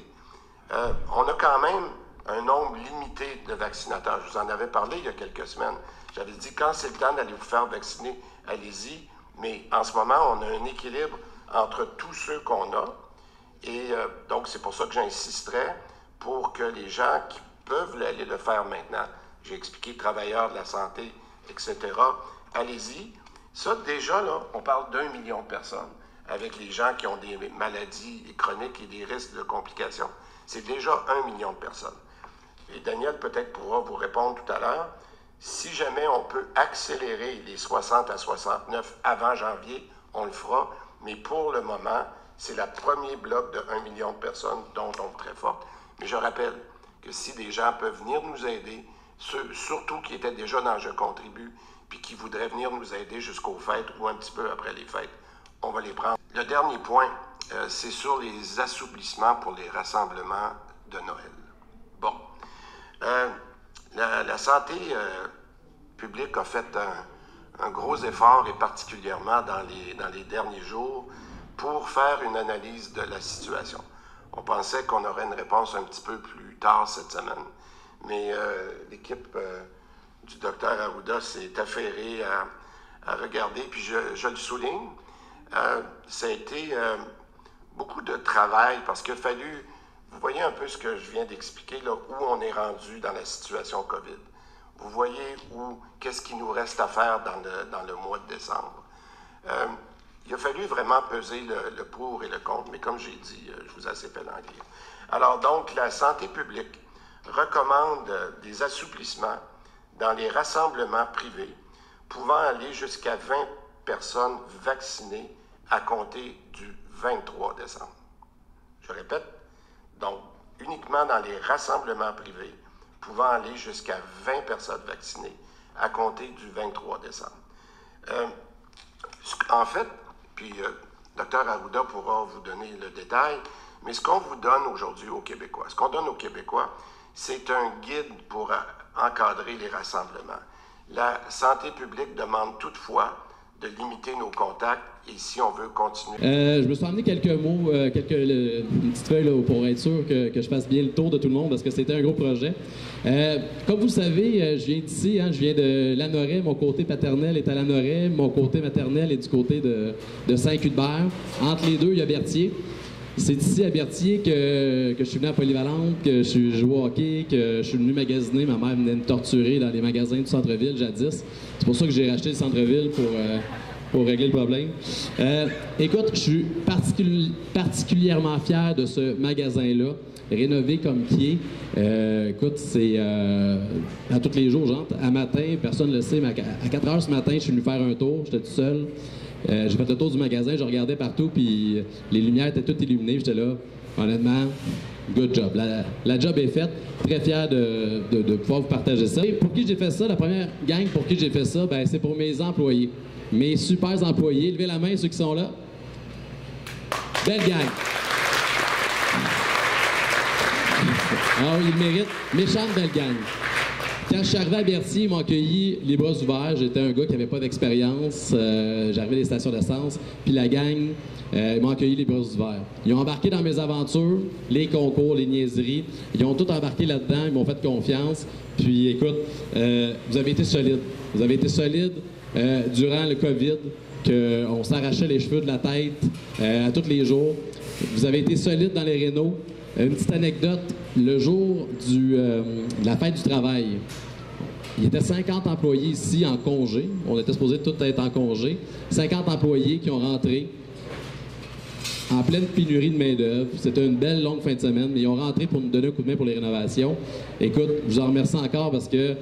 on a quand même un nombre limité de vaccinateurs. Je vous en avais parlé il y a quelques semaines. J'avais dit, quand c'est le temps d'aller vous faire vacciner, allez-y. Mais en ce moment, on a un équilibre entre tous ceux qu'on a. Et donc, c'est pour ça que j'insisterais pour que les gens qui peuvent aller le faire maintenant, j'ai expliqué travailleurs de la santé, etc., allez-y. Ça, déjà, là, on parle d'1 million de personnes avec les gens qui ont des maladies chroniques et des risques de complications. C'est déjà 1 million de personnes. Et Daniel peut-être pourra vous répondre tout à l'heure. Si jamais on peut accélérer les 60 à 69 avant janvier, on le fera. Mais pour le moment, c'est le premier bloc de 1 million de personnes dont on est très forte. Mais je rappelle que si des gens peuvent venir nous aider, ceux surtout qui étaient déjà dans Je contribue, puis qui voudraient venir nous aider jusqu'aux fêtes ou un petit peu après les fêtes, on va les prendre. Le dernier point, c'est sur les assouplissements pour les rassemblements de Noël. Bon. La santé publique a fait un gros effort, et particulièrement dans les derniers jours, pour faire une analyse de la situation. On pensait qu'on aurait une réponse un petit peu plus tard cette semaine, mais l'équipe du docteur Arruda s'est affairée à regarder, puis je le souligne, ça a été beaucoup de travail parce qu'il a fallu, vous voyez un peu ce que je viens d'expliquer, là, où on est rendu dans la situation COVID. Vous voyez qu'est-ce qu'il nous reste à faire dans le mois de décembre. Il a fallu vraiment peser le pour et le contre, mais comme j'ai dit, je vous ai assez fait l'anglais. Alors donc, la santé publique recommande des assouplissements dans les rassemblements privés pouvant aller jusqu'à 20 personnes vaccinées à compter du 23 décembre. Je répète, donc uniquement dans les rassemblements privés pouvant aller jusqu'à 20 personnes vaccinées à compter du 23 décembre. En fait, puis Dr Arruda pourra vous donner le détail, mais ce qu'on vous donne aujourd'hui aux Québécois, ce qu'on donne aux Québécois, c'est un guide pour encadrer les rassemblements. La santé publique demande toutefois de limiter nos contacts et si on veut continuer. Je me suis emmené quelques mots, une petite feuille là, pour être sûr que je fasse bien le tour de tout le monde parce que c'était un gros projet. Comme vous le savez, je viens d'ici, je viens de Lanoraie. Mon côté paternel est à Lanoraie, mon côté maternel est du côté de Saint-Cuthbert. Entre les deux, il y a Berthier. C'est ici à Berthier que je suis venu à Polyvalente, que je joue au hockey, que je suis venu magasiner. Ma mère venait me torturer dans les magasins du centre-ville jadis. C'est pour ça que j'ai racheté le centre-ville pour régler le problème. Écoute, je suis particulièrement fier de ce magasin-là, rénové comme pied. Écoute, c'est à tous les jours, j'entre. À matin, personne ne le sait, mais à 4 heures ce matin, je suis venu faire un tour. J'étais tout seul. J'ai fait le tour du magasin, je regardais partout, puis les lumières étaient toutes illuminées. J'étais là, honnêtement, good job. La job est faite. Très fier de pouvoir vous partager ça. Et pour qui j'ai fait ça, la première gang pour qui j'ai fait ça, ben, c'est pour mes employés. Mes super employés. Levez la main, ceux qui sont là. Belle gang. Ah oui, ils le méritent. Méchante belle gang. Quand je suis arrivé à Berthier, ils m'ont accueilli les bras ouverts. J'étais un gars qui n'avait pas d'expérience. J'arrivais des stations d'essence. Puis la gang, ils m'ont accueilli les bras ouverts. Ils ont embarqué dans mes aventures, les concours, les niaiseries. Ils ont tout embarqué là-dedans. Ils m'ont fait confiance. Puis écoute, vous avez été solides. Vous avez été solides durant le COVID, qu'on s'arrachait les cheveux de la tête à tous les jours. Vous avez été solides dans les rénaux. Une petite anecdote, le jour de la fête du travail, il y était 50 employés ici en congé. On était supposés tous être en congé. 50 employés qui ont rentré en pleine pénurie de main-d'œuvre. C'était une belle longue fin de semaine, mais ils ont rentré pour nous donner un coup de main pour les rénovations. Écoute, je vous en remercie encore parce que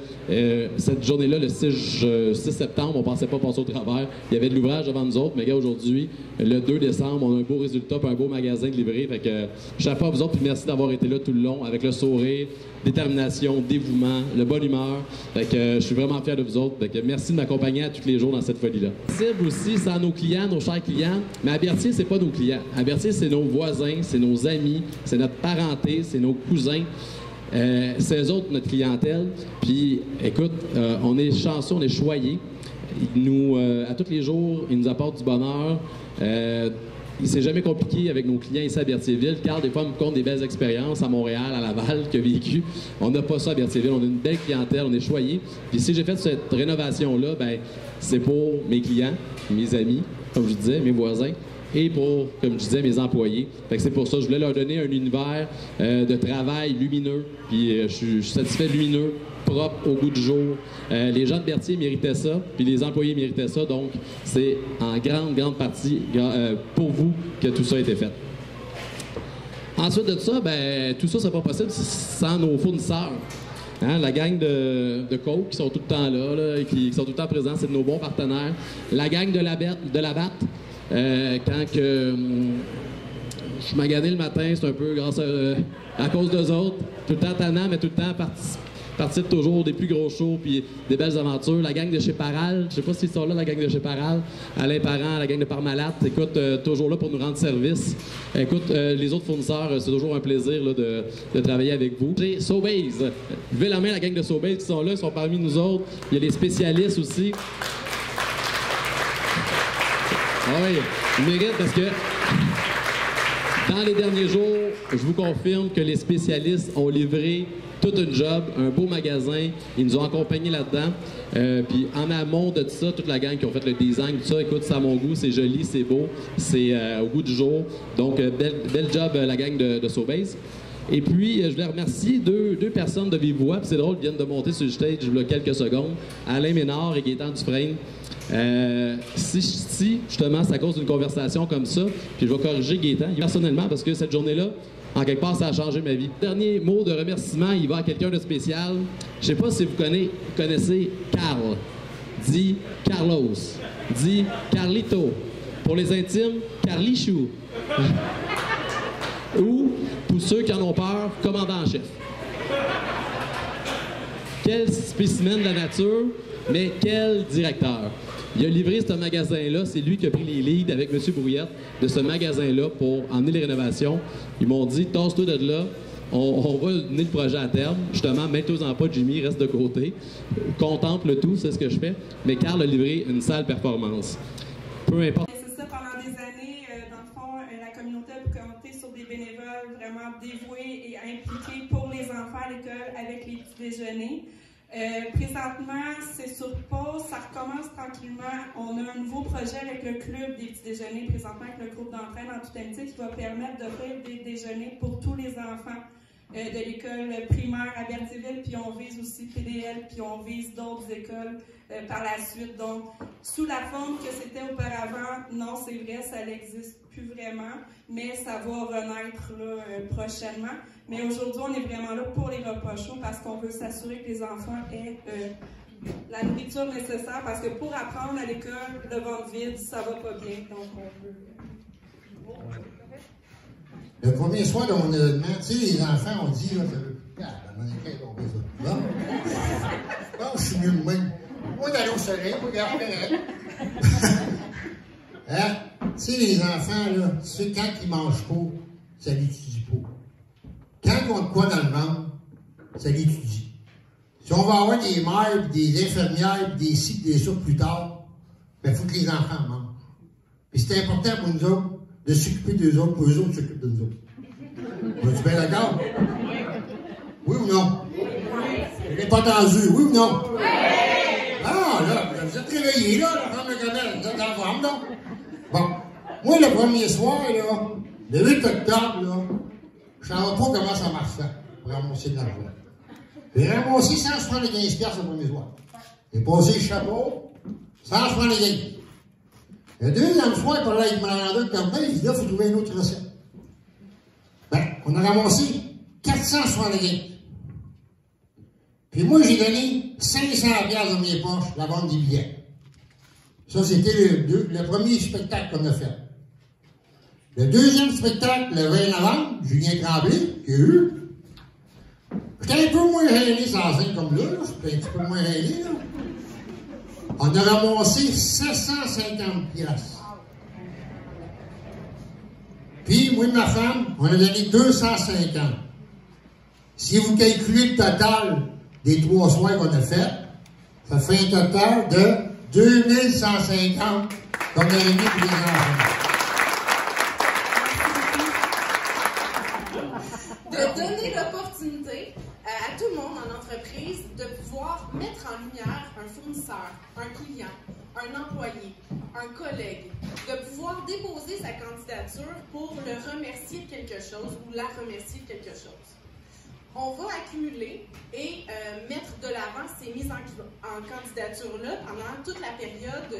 cette journée-là, le 6 septembre, on ne pensait pas passer au travers. Il y avait de l'ouvrage devant nous autres, mais gars, aujourd'hui, le 2 décembre, on a un beau résultat puis un beau magasin de livré. Fait que chapeau à vous autres, puis merci d'avoir été là tout le long avec le sourire, détermination, dévouement, le bonne humeur. Fait que je suis vraiment fier de vous autres. Fait que merci de m'accompagner à tous les jours dans cette folie-là. Possible aussi sans nos clients, nos chers clients, mais à Berthier, c'est pas nos clients. À Berthier, c'est nos voisins, c'est nos amis, c'est notre parenté, c'est nos cousins. C'est eux autres, notre clientèle. Puis, écoute, on est chanceux, on est choyés. Nous, à tous les jours, ils nous apportent du bonheur. C'est jamais compliqué avec nos clients ici à Berthierville. Carl, des fois, me compte des belles expériences à Montréal, à Laval, qu'il a vécu. On n'a pas ça à Berthierville. On a une belle clientèle, on est choyés. Puis si j'ai fait cette rénovation-là, ben c'est pour mes clients, mes amis, comme je disais, mes voisins, et pour, comme je disais, mes employés. Fait que c'est pour ça que je voulais leur donner un univers de travail lumineux. Puis je suis satisfait de lumineux, propre, au goût du jour. Les gens de Berthier méritaient ça, puis les employés méritaient ça. Donc, c'est en grande partie pour vous que tout ça a été fait. Ensuite de ça, ben tout ça, c'est pas possible sans nos fournisseurs. Hein, la gang de Coke qui sont tout le temps là qui sont tout le temps présents, c'est de nos bons partenaires. La gang de la Batte, quand que je suis magané le matin, c'est un peu grâce à cause d'eux autres. Tout le temps tannant, mais tout le temps partir toujours des plus gros shows puis des belles aventures. La gang de chez Paral, je sais pas s'ils sont là, la gang de chez Paral. Alain Parent, la gang de Parmalat, écoute, toujours là pour nous rendre service. Écoute, les autres fournisseurs, c'est toujours un plaisir là, de travailler avec vous. Chez Sobeys, levez la main, la gang de Sobeys qui sont là, ils sont parmi nous autres. Il y a les spécialistes aussi. Ah oui, ils méritent parce que dans les derniers jours, je vous confirme que les spécialistes ont livré tout un job, un beau magasin. Ils nous ont accompagnés là-dedans. Puis en amont de tout ça, toute la gang qui ont fait le design, tout ça, écoute, c'est à mon goût, c'est joli, c'est beau, c'est au goût du jour. Donc, bel job, la gang de Sobeys. Et puis, je voulais remercier deux personnes de vive voix. Puis c'est drôle, ils viennent de monter sur le stage il y a quelques secondes. Alain Ménard et Gaétan Dufresne. Si justement, c'est à cause d'une conversation comme ça, puis je vais corriger Gaétan personnellement parce que cette journée-là, en quelque part, ça a changé ma vie. Dernier mot de remerciement, il va à quelqu'un de spécial. Je sais pas si vous connaissez Carl. Dit Carlos. Dit Carlito. Pour les intimes, Carlichou. Ou, pour ceux qui en ont peur, commandant en chef. Quel spécimen de la nature, mais quel directeur. Il a livré ce magasin-là, c'est lui qui a pris les leads avec M. Brouillette de ce magasin-là pour emmener les rénovations. Ils m'ont dit, tasse-toi de là, on va mener le projet à terme. Justement, mets-toi-en pas, Jimmy, reste de côté. Contemple tout, c'est ce que je fais. Mais Carl a livré une sale performance. Peu importe. C'est ça, pendant des années, dans le fond, la communauté a pu compter sur des bénévoles vraiment dévoués et impliqués pour les enfants à l'école avec les petits déjeuners. Présentement, c'est sur pause, ça recommence tranquillement. On a un nouveau projet avec le club des petits déjeuners, présentement avec le groupe d'entraîne en toute amitié, qui va permettre d'offrir des déjeuners pour tous les enfants de l'école primaire à Berthierville, puis on vise aussi PDL, puis on vise d'autres écoles par la suite. Donc, sous la forme que c'était auparavant, non, c'est vrai, ça n'existe plus vraiment, mais ça va renaître là, prochainement. Mais aujourd'hui, on est vraiment là pour les repas chauds parce qu'on veut s'assurer que les enfants aient la nourriture nécessaire, parce que pour apprendre à l'école, le ventre vide, ça va pas bien. Donc, on veut... Le premier soir, on a demandé, tu sais, les enfants, on dit, là, non? Je pense que je suis mieux de même. Moi, d'aller au soleil, moi, regarde, hein? Tu sais, les enfants, là, tu sais, quand ils mangent pas, ça l'étudie pas. Quand on a de quoi dans le ventre, ça l'étudie. Si on va avoir des mères, puis des infirmières, puis des ci, puis des ça plus tard, il faut que les enfants mangent. Puis c'est important pour nous autres de s'occuper des autres, pour eux autres s'occupent de nous autres. Vous êtes bien d'accord? Oui ou non? Je n'ai pas entendu. Oui ou non? Oui! Ah, là, vous êtes réveillés, là, la femme de Grenelle, vous êtes en forme, non? Bon. Moi, le premier soir, là, le 8 octobre, là, je ne savais pas comment ça marchait pour ramasser de l'argent. J'ai ramassé 175$ le premier soir. J'ai passé le chapeau, 175$. Le deuxième soir, il parlait avec Miranda de Corbeil, il dit là, il faut trouver une autre recette. Ben, on a ramassé 475$. Puis moi, j'ai donné 500$ dans mes poches, la vente des billets. Ça, c'était le premier spectacle qu'on a fait. Le deuxième spectacle, le 20 novembre, Julien Tremblay, qui a eu. J'étais un peu moins gêné sans scène comme là, j'étais un petit peu moins gêné, là. On a ramassé 750$. Puis, moi et ma femme, on a donné 250$. Si vous calculez le total des 3 soirs qu'on a fait, ça fait un total de 2150$ qu'on a remis pour les enfants. De donner l'opportunité à tout le monde en entreprise de pouvoir mettre en lumière un fournisseur, un client, un employé, un collègue, de pouvoir déposer sa candidature pour le remercier de quelque chose ou la remercier de quelque chose. On va accumuler et mettre de l'avant ces mises en candidature-là pendant toute la période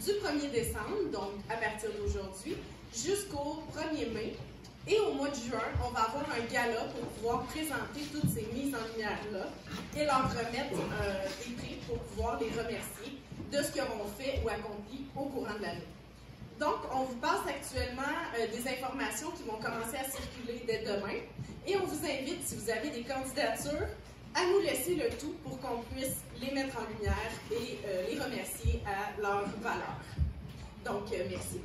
du 1er décembre, donc à partir d'aujourd'hui, jusqu'au 1er mai. Et au mois de juin, on va avoir un gala pour pouvoir présenter toutes ces mises en lumière-là et leur remettre des prix pour pouvoir les remercier de ce qu'ils auront fait ou accompli au courant de l'année. Donc, on vous passe actuellement des informations qui vont commencer à circuler dès demain et on vous invite, si vous avez des candidatures, à nous laisser le tout pour qu'on puisse les mettre en lumière et les remercier à leur valeur. Donc, merci.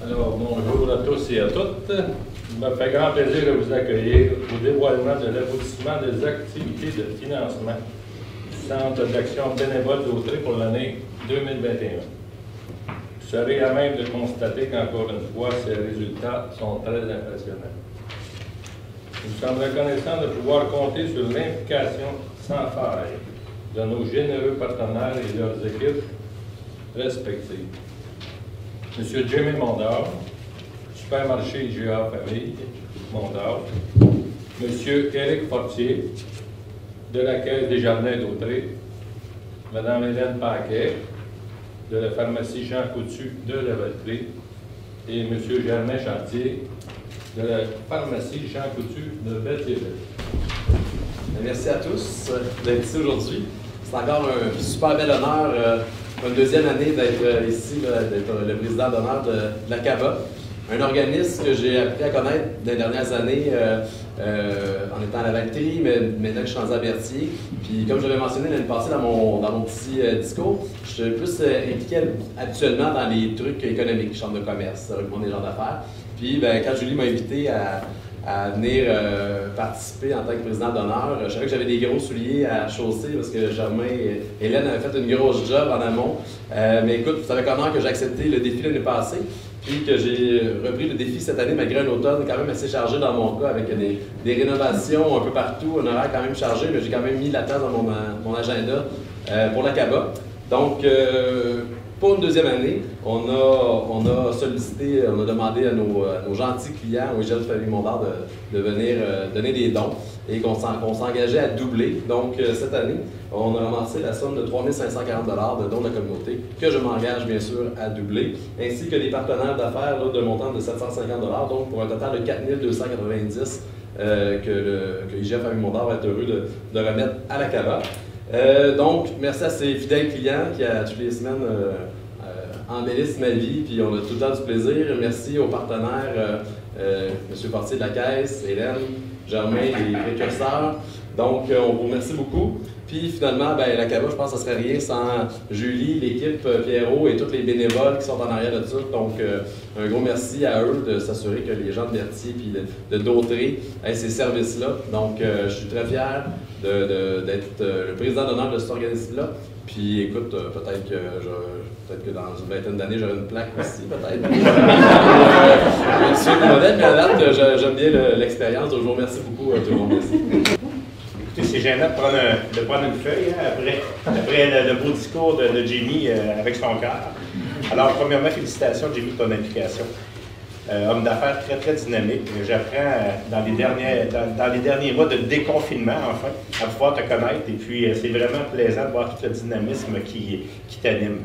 Alors, bonjour à tous et à toutes. Il me fait grand plaisir de vous accueillir au dévoilement de l'aboutissement des activités de financement du Centre d'action bénévole d'Autrey pour l'année 2021. Vous serez à même de constater qu'encore une fois, ces résultats sont très impressionnants. Nous sommes reconnaissants de pouvoir compter sur l'implication sans faille de nos généreux partenaires et leurs équipes respectives. M. Jimmy Mondor, Supermarché IGA Famille, Mondor. M. Éric Fortier, de la Caisse des Jardins d'Autrey. Mme Hélène Paquet, de la pharmacie Jean Coutu de Lavaltrie. Et M. Germain Chartier, de la pharmacie Jean Coutu de Bethléem. Merci à tous d'être ici aujourd'hui. C'est encore un super bel honneur, une deuxième année d'être ici, d'être le président d'honneur de la CABA, un organisme que j'ai appris à connaître dans les dernières années en étant à la Valtrie, mais maintenant que je suis rendu à Berthier. Puis comme je l'avais mentionné l'année passée dans mon petit discours, je suis plus impliqué habituellement dans les trucs économiques, chambre de commerce, regroupement des gens d'affaires. Puis quand Julie m'a invité à venir participer en tant que président d'honneur, je savais que j'avais des gros souliers à chausser parce que Germain et Hélène avaient fait une grosse job en amont. Mais écoute, vous savez comment que j'ai accepté le défi l'année passée, puis que j'ai repris le défi cette année malgré un automne quand même assez chargé dans mon cas avec des rénovations un peu partout, un horaire quand même chargé, mais j'ai quand même mis la place dans mon agenda pour la CABA. Donc, pour une deuxième année, on a sollicité, on a demandé à nos gentils clients, au IGA de Famille Mondor, de venir donner des dons et qu'on s'engageait à doubler. Donc, cette année, on a ramassé la somme de 3 540$ de dons de la communauté, que je m'engage bien sûr à doubler, ainsi que les partenaires d'affaires de montant de 750$, donc pour un total de 4 290$ que IGA Famille Mondor va être heureux de remettre à la CABA. Donc, merci à ces fidèles clients qui, à toutes les semaines, embellissent ma vie, puis on a tout le temps du plaisir. Merci aux partenaires, M. Fortier de la Caisse, Hélène, Germain et les précurseurs, Donc, on vous remercie beaucoup. Puis finalement, ben, la CABA, je pense que ça serait rien sans Julie, l'équipe, Pierrot et tous les bénévoles qui sont en arrière de ça. Donc, un gros merci à eux de s'assurer que les gens de Berthier et de Dautré aient ces services-là. Donc, je suis très fier d'être le président d'honneur de cet organisme-là. Puis écoute, peut-être que dans une vingtaine d'années, j'aurai une plaque aussi, peut-être. Mais à date, j'aime bien l'expérience. Donc, je vous remercie beaucoup, tout le monde. Merci. Écoutez, c'est gênant de prendre une feuille après le beau discours de Jimmy avec son cœur. Alors, premièrement, félicitations, Jimmy, de ton implication. Homme d'affaires très, très dynamique. J'apprends dans les derniers mois de déconfinement, enfin, à pouvoir te connaître. Et puis, c'est vraiment plaisant de voir tout le dynamisme qui t'anime.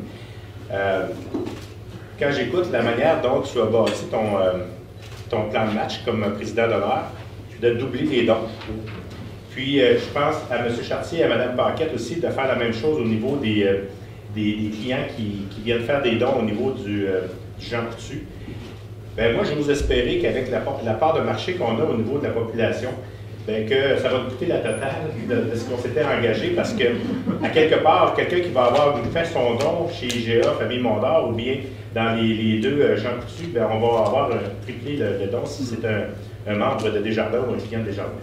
Quand j'écoute la manière dont tu as bâti ton plan de match comme président d'honneur, de doubler les dons. Puis, je pense à M. Chartier et à Mme Paquette aussi de faire la même chose au niveau des clients qui viennent faire des dons au niveau du Jean Coutu. Bien, moi, je vous espérais qu'avec la part de marché qu'on a au niveau de la population, bien, que ça va coûter la totale de ce qu'on s'était engagé parce que, à quelque part, quelqu'un qui va avoir fait son don chez IGA, Famille Mondor, ou bien dans les deux Jean Coutu, bien, on va avoir triplé le don si c'est un membre de Desjardins ou un client de Desjardins.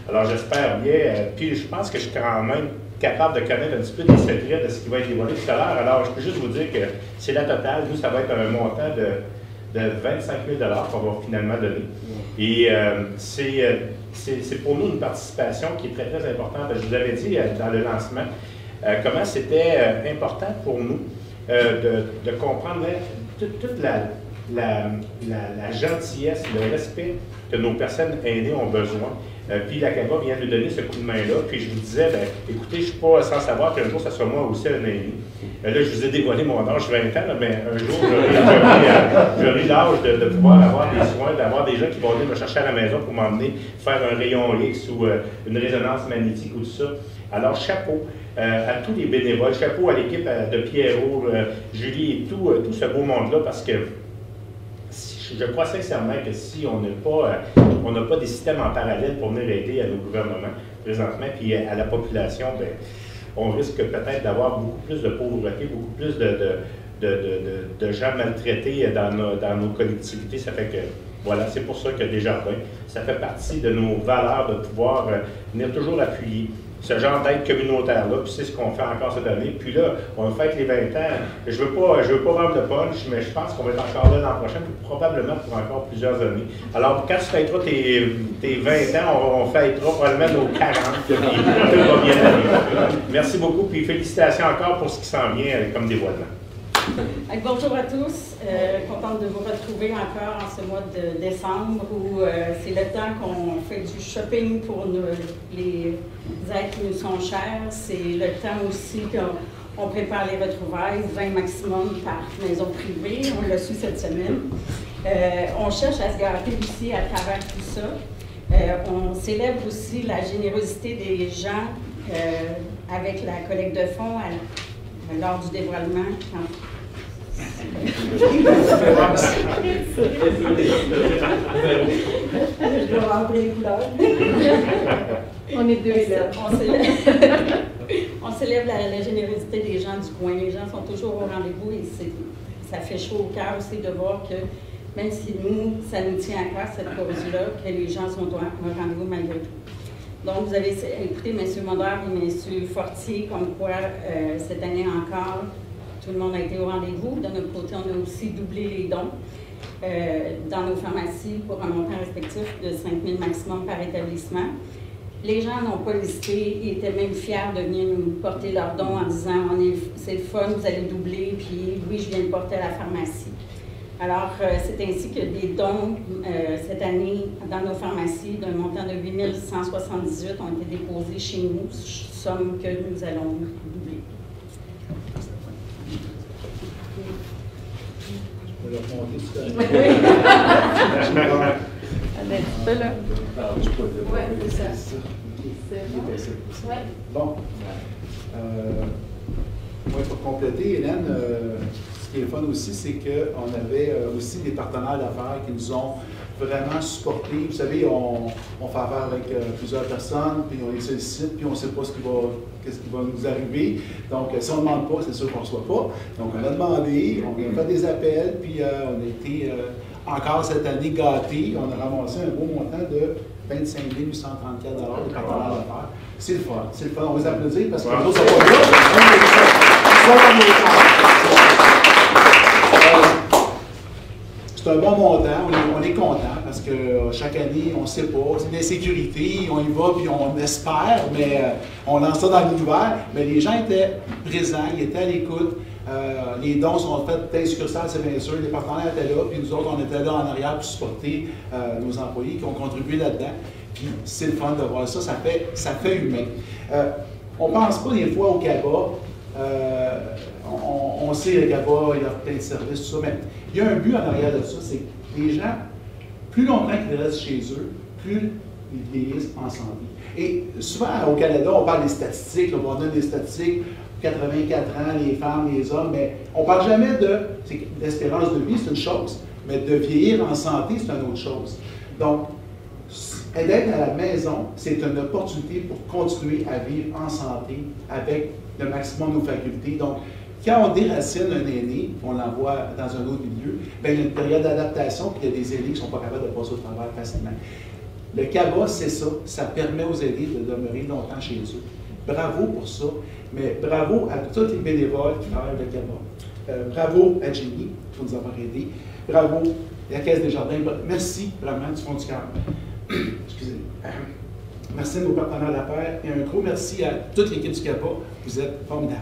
Alors, j'espère bien, puis je pense que je suis quand même capable de connaître un petit peu des secrets de ce qui va être dévoilé tout à l'heure. Alors, je peux juste vous dire que c'est la totale. Nous, ça va être un montant de 25 000 $ qu'on va finalement donner. Et c'est pour nous une participation qui est très, très importante. Je vous avais dit dans le lancement comment c'était important pour nous de comprendre toute la gentillesse, le respect que nos personnes aînées ont besoin. Puis la CABA vient de donner ce coup de main-là. Puis je vous disais, bien, écoutez, je ne suis pas sans savoir qu'un jour, ça sera moi aussi un aîné. Là, je vous ai dévoilé mon âge, 20 ans, mais un jour, j'aurai l'âge de pouvoir avoir des soins, d'avoir des gens qui vont venir me chercher à la maison pour m'emmener faire un rayon X ou une résonance magnétique ou tout ça. Alors, chapeau à tous les bénévoles, chapeau à l'équipe de Pierrot, Julie et tout ce beau monde-là, parce que je crois sincèrement que si on n'a pas des systèmes en parallèle pour venir aider à nos gouvernements présentement, puis à la population, bien, on risque peut-être d'avoir beaucoup plus de pauvreté, beaucoup plus de gens maltraités dans nos collectivités. Ça fait que, voilà, c'est pour ça que Desjardins, ça fait partie de nos valeurs de pouvoir venir toujours appuyer ce genre d'aide communautaire-là, puis c'est ce qu'on fait encore cette année. Puis là, on fête les 20 ans. Je veux pas vendre de punch, mais je pense qu'on va être encore là l'an prochain, probablement pour encore plusieurs années. Alors, quand tu fêteras tes 20 ans, on fêtera probablement nos 40, puis tout va bien aller. Merci beaucoup, puis félicitations encore pour ce qui s'en vient comme dévoilement. Bonjour à tous, contente de vous retrouver encore en ce mois de décembre où c'est le temps qu'on fait du shopping pour les aides qui nous sont chères. C'est le temps aussi qu'on prépare les retrouvailles, 20 maximum par maison privée, on l'a su cette semaine. On cherche à se gâter aussi à travers tout ça. On célèbre aussi la générosité des gens avec la collecte de fonds lors du dévoilement. Je dois remplir les couleurs. On est deux là. On célèbre la générosité des gens du coin. Les gens sont toujours au rendez-vous et ça fait chaud au cœur aussi de voir que même si ça nous tient à cœur cette cause-là, que les gens sont au rendez-vous malgré tout. Donc, vous avez écouté M. Mondor et M. Fortier, comme quoi cette année encore, tout le monde a été au rendez-vous. De notre côté, on a aussi doublé les dons dans nos pharmacies pour un montant respectif de 5 000 maximum par établissement. Les gens n'ont pas hésité, ils étaient même fiers de venir nous porter leurs dons en disant « c'est le fun, vous allez doubler, puis oui, je viens de porter à la pharmacie ». Alors, c'est ainsi que des dons cette année dans nos pharmacies d'un montant de 8 178 ont été déposés chez nous, somme que nous allons doubler. Je peux leur monter tout à l'heure. Bon. Pour compléter, Hélène, ce qui est fun aussi, c'est qu'on avait aussi des partenaires d'affaires qui nous ont vraiment supporter. Vous savez, on fait affaire avec plusieurs personnes, puis on les sollicite, puis on ne sait pas ce qui va nous arriver. Donc, si on ne demande pas, c'est sûr qu'on ne reçoit pas. Donc, on a demandé, on a fait des appels, puis on a été encore cette année gâtés. On a ramassé un beau montant de 25 834 $ de partenaires d'affaires. C'est le fun, c'est le fun. On va les applaudir parce que les autres sont pas là. C'est un bon montant, on est content parce que chaque année, on ne sait pas, c'est une insécurité, on y va puis on espère, mais on lance ça dans l'univers. Mais les gens étaient présents, ils étaient à l'écoute. Les dons sont faits peut-être succursales, c'est bien sûr. Les partenaires étaient là, puis nous autres, on était là en arrière pour supporter nos employés qui ont contribué là-dedans. Puis c'est le fun de voir ça, ça fait humain. On ne pense pas des fois au CABA. On sait le CABA, il y a plein de services, tout ça, mais il y a un but en arrière de ça, c'est que les gens, plus longtemps qu'ils restent chez eux, plus ils vieillissent en santé. Et souvent, au Canada, on parle des statistiques, là, on donne des statistiques, 84 ans, les femmes, les hommes, mais on ne parle jamais d'espérance de vie, c'est une chose, mais de vieillir en santé, c'est une autre chose. Donc, d'être à la maison, c'est une opportunité pour continuer à vivre en santé avec le maximum de nos facultés. Donc, quand on déracine un aîné, on l'envoie dans un autre milieu, bien, il y a une période d'adaptation, puis il y a des aînés qui ne sont pas capables de passer au travers facilement. Le CABA, c'est ça. Ça permet aux aînés de demeurer longtemps chez eux. Bravo pour ça, mais bravo à tous les bénévoles qui travaillent avec le CABA. Bravo à Jenny pour nous avoir aidés. Bravo à la Caisse des Jardins. Merci vraiment du fond du cœur. Excusez. Merci à nos partenaires d'affaires et un gros merci à toute l'équipe du CABA. Vous êtes formidables.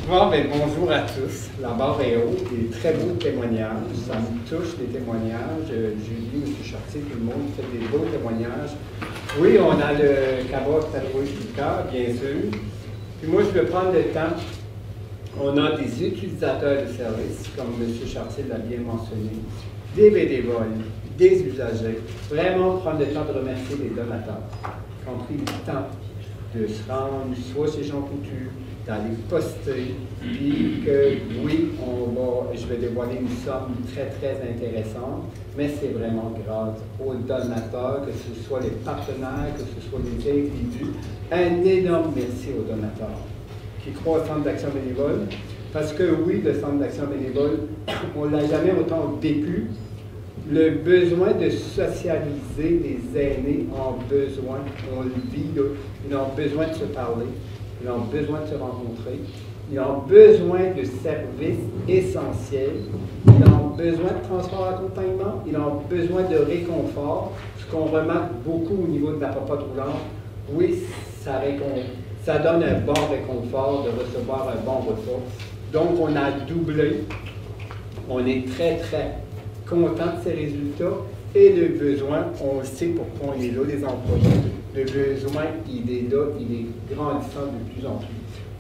Bon, bien, bonjour à tous. La barre est haute, des très beaux témoignages. Ça me touche, les témoignages. Julie, M. Chartier, tout le monde fait des beaux témoignages. Oui, on a le CABA tatoué sur le cœur, bien sûr. Puis moi, je vais prendre le temps. On a des utilisateurs de services, comme M. Chartier l'a bien mentionné, des bénévoles, des usagers. Vraiment prendre le temps de remercier les donateurs qui ont pris le temps de se rendre, soit chez Jean Coutu, d'aller poster, puis que oui, je vais dévoiler une somme très, très intéressante, mais c'est vraiment grâce aux donateurs, que ce soit les partenaires, que ce soit les individus. Un énorme merci aux donateurs qui croient au Centre d'action bénévole, parce que oui, le Centre d'action bénévole, on ne l'a jamais autant vécu. Le besoin de socialiser les aînés ont besoin, on le vit là, ils ont besoin de se parler. Ils ont besoin de se rencontrer. Ils ont besoin de services essentiels. Ils ont besoin de transport d'accompagnement. Ils ont besoin de réconfort. Ce qu'on remarque beaucoup au niveau de la popote roulante, oui, ça donne un bon réconfort de recevoir un bon repas. Donc, on a doublé. On est très, très content de ces résultats. Et le besoin, on sait pourquoi on est là, les employés. Le besoin, il est là, il est grandissant de plus en plus.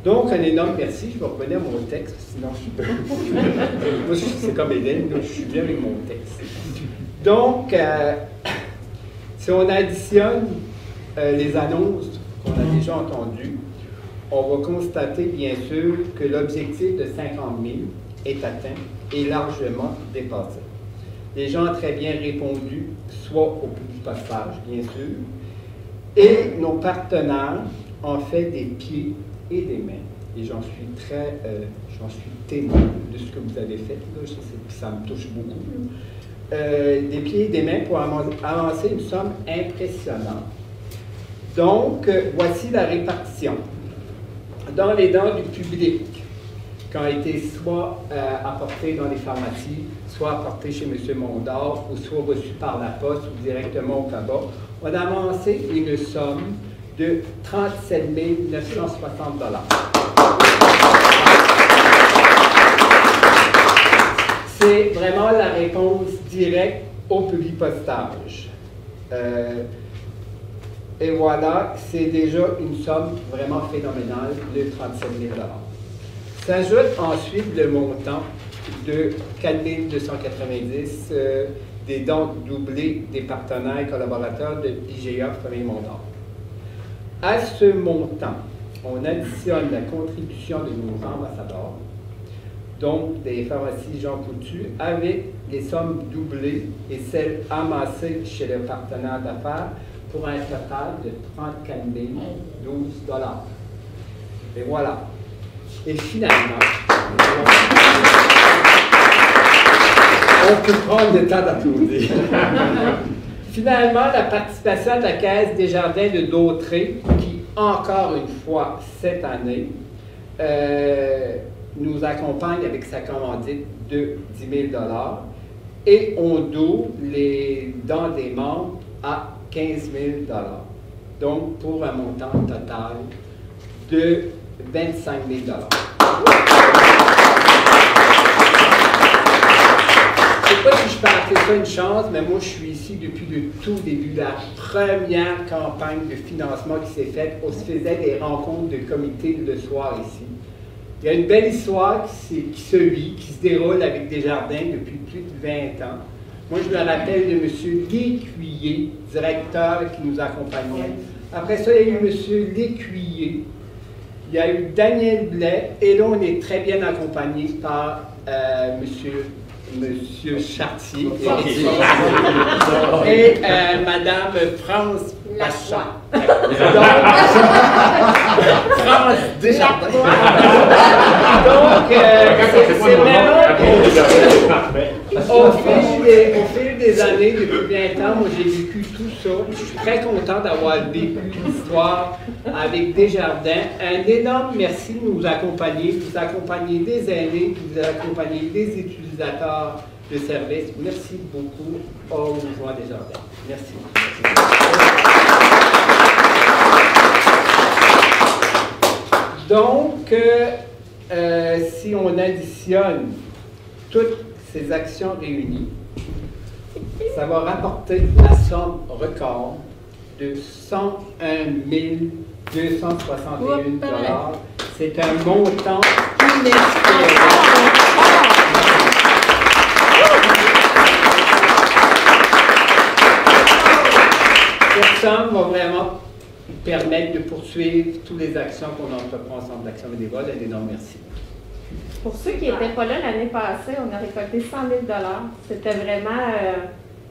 Donc, un énorme merci. Je vais revenir à mon texte, sinon je suis pas. Moi, c'est comme Hélène, je suis bien avec mon texte. Donc, si on additionne les annonces qu'on a déjà entendues, on va constater, bien sûr, que l'objectif de 50 000 est atteint et largement dépassé. Les gens ont très bien répondu, soit au publipostage, bien sûr, et nos partenaires ont fait des pieds et des mains. Et j'en suis témoin de ce que vous avez fait, là, ça me touche beaucoup. Des pieds et des mains pour avancer une somme impressionnante. Donc, voici la répartition. Dans les dents du public, qui ont été soit apportés dans les pharmacies, soit apportés chez M. Mondor, ou soit reçus par la poste ou directement au CABA, on a avancé une somme de 37 960 $. C'est vraiment la réponse directe au publipostage. Et voilà, c'est déjà une somme vraiment phénoménale de 37 000 $. S'ajoute ensuite le montant de 4 290 des dons doublés des partenaires et collaborateurs de IGA Famille Mondor. À ce montant, on additionne la contribution de nos ambassadeurs, donc des pharmacies Jean Coutu, avec les sommes doublées et celles amassées chez le partenaire d'affaires pour un total de 34 012 $. Et voilà. Et finalement, on peut prendre le temps d'applaudir. Finalement, la participation de la Caisse des Jardins de Dautrey, qui, encore une fois, cette année, nous accompagne avec sa commandite de 10 000 $, et on doit les dons des membres à 15 000 $. Donc, pour un montant total de 25 000 $. Je ne sais pas si je peux appeler ça une chance, mais moi, je suis ici depuis le tout début de la première campagne de financement qui s'est faite. On se faisait des rencontres de comité le soir ici. Il y a une belle histoire qui se vit, qui se déroule avec Desjardins depuis plus de 20 ans. Moi, je me rappelle de M. Lécuyer, directeur qui nous accompagnait. Après ça, il y a eu M. Lécuyer. Il y a eu Daniel Blais. Et là, on est très bien accompagné par Monsieur Chartier et Madame France Lacroix. France Desjardins. Donc, c'est vraiment au fil des années, depuis 20 ans, moi j'ai vécu tout ça. Je suis très content d'avoir vécu l'histoire avec Desjardins. Un énorme merci de nous accompagner. Vous accompagnez des aînés, vous accompagnez des utilisateurs de services. Merci beaucoup au mouvement Desjardins. Merci. Donc, si on additionne toutes ces actions réunies, ça va rapporter la somme record de 101 261 $. C'est un montant inespéré. Cette somme va vraiment permettre de poursuivre toutes les actions qu'on entreprend ensemble d'Action bénévole. Un énorme merci. Pour ceux qui n'étaient pas là l'année passée, on a récolté 100 000 $. C'était vraiment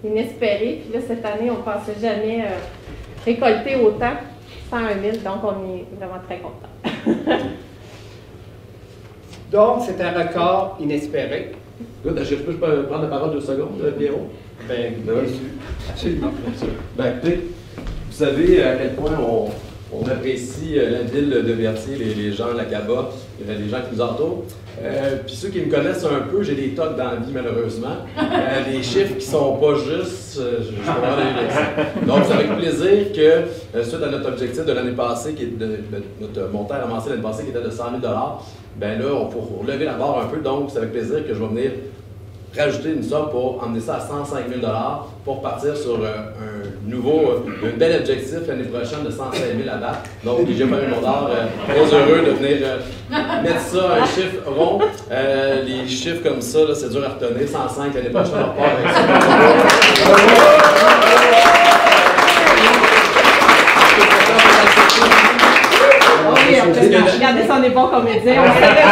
inespéré. Puis là, cette année, on ne pensait jamais récolter autant, 101 000 $. Donc, on est vraiment très contents. Donc, c'est un record inespéré. Good. Je peux prendre la parole 2 secondes, Pierrot? Bien sûr. Absolument. Bien, écoutez, vous savez à quel point on apprécie la ville de Berthier, les gens de la CABA, les gens qui nous entourent. Puis ceux qui me connaissent un peu, j'ai des tocs dans la vie malheureusement. Des chiffres qui sont pas justes, je peux pas aller avec ça. Donc c'est avec plaisir que, suite à notre objectif de l'année passée, qui est notre montant ramassé l'année passée qui était de 100 000 $, ben là, on faut relever la barre un peu. Donc c'est avec plaisir que je vais venir rajouter une somme pour emmener ça à 105 000 $ pour partir sur un bel objectif l'année prochaine de 105 000 à date. Donc, j'ai pas eu mon art, très heureux de venir mettre ça à un chiffre rond. Les chiffres comme ça, c'est dur à retenir. 105 l'année prochaine, on repart avec ça. Regardez si on est bon comédien. On ne savait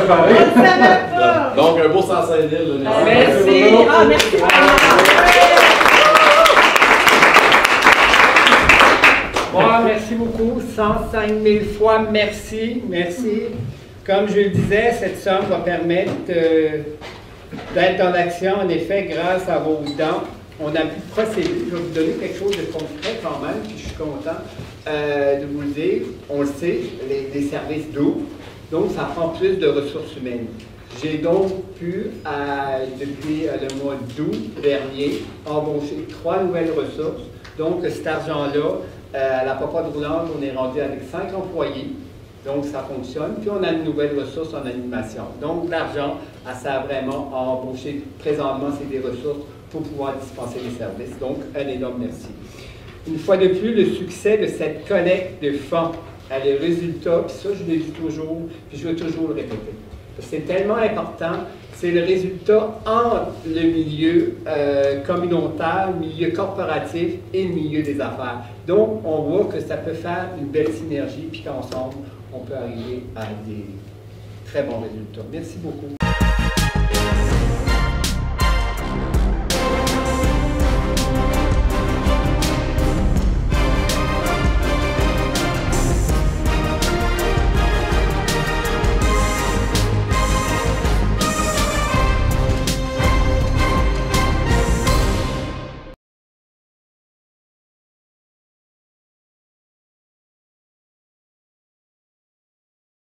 pas. Donc, un beau 105 000. Merci. Ah, merci. Bon, merci beaucoup. 105 000 fois merci. Merci. Comme je le disais, cette somme va permettre d'être en action, en effet, grâce à vos dons. On a pu procéder. Je vais vous donner quelque chose de concret quand même, puis je suis content de vous le dire. On le sait, les services d'eau, donc ça prend plus de ressources humaines. J'ai donc pu, depuis le mois d'août dernier, embaucher 3 nouvelles ressources. Donc cet argent-là, à la popote roulante, on est rendu avec 5 employés. Donc ça fonctionne. Puis on a une nouvelle ressource en animation. Donc l'argent, ça sert vraiment à embaucher. Présentement, c'est des ressources pour pouvoir dispenser les services. Donc un énorme merci. Une fois de plus, le succès de cette collecte de fonds a le résultat, puis ça je le dis toujours, puis je veux toujours le répéter. C'est tellement important, c'est le résultat entre le milieu communautaire, le milieu corporatif et le milieu des affaires. Donc, on voit que ça peut faire une belle synergie, puis qu'ensemble, on peut arriver à des très bons résultats. Merci beaucoup.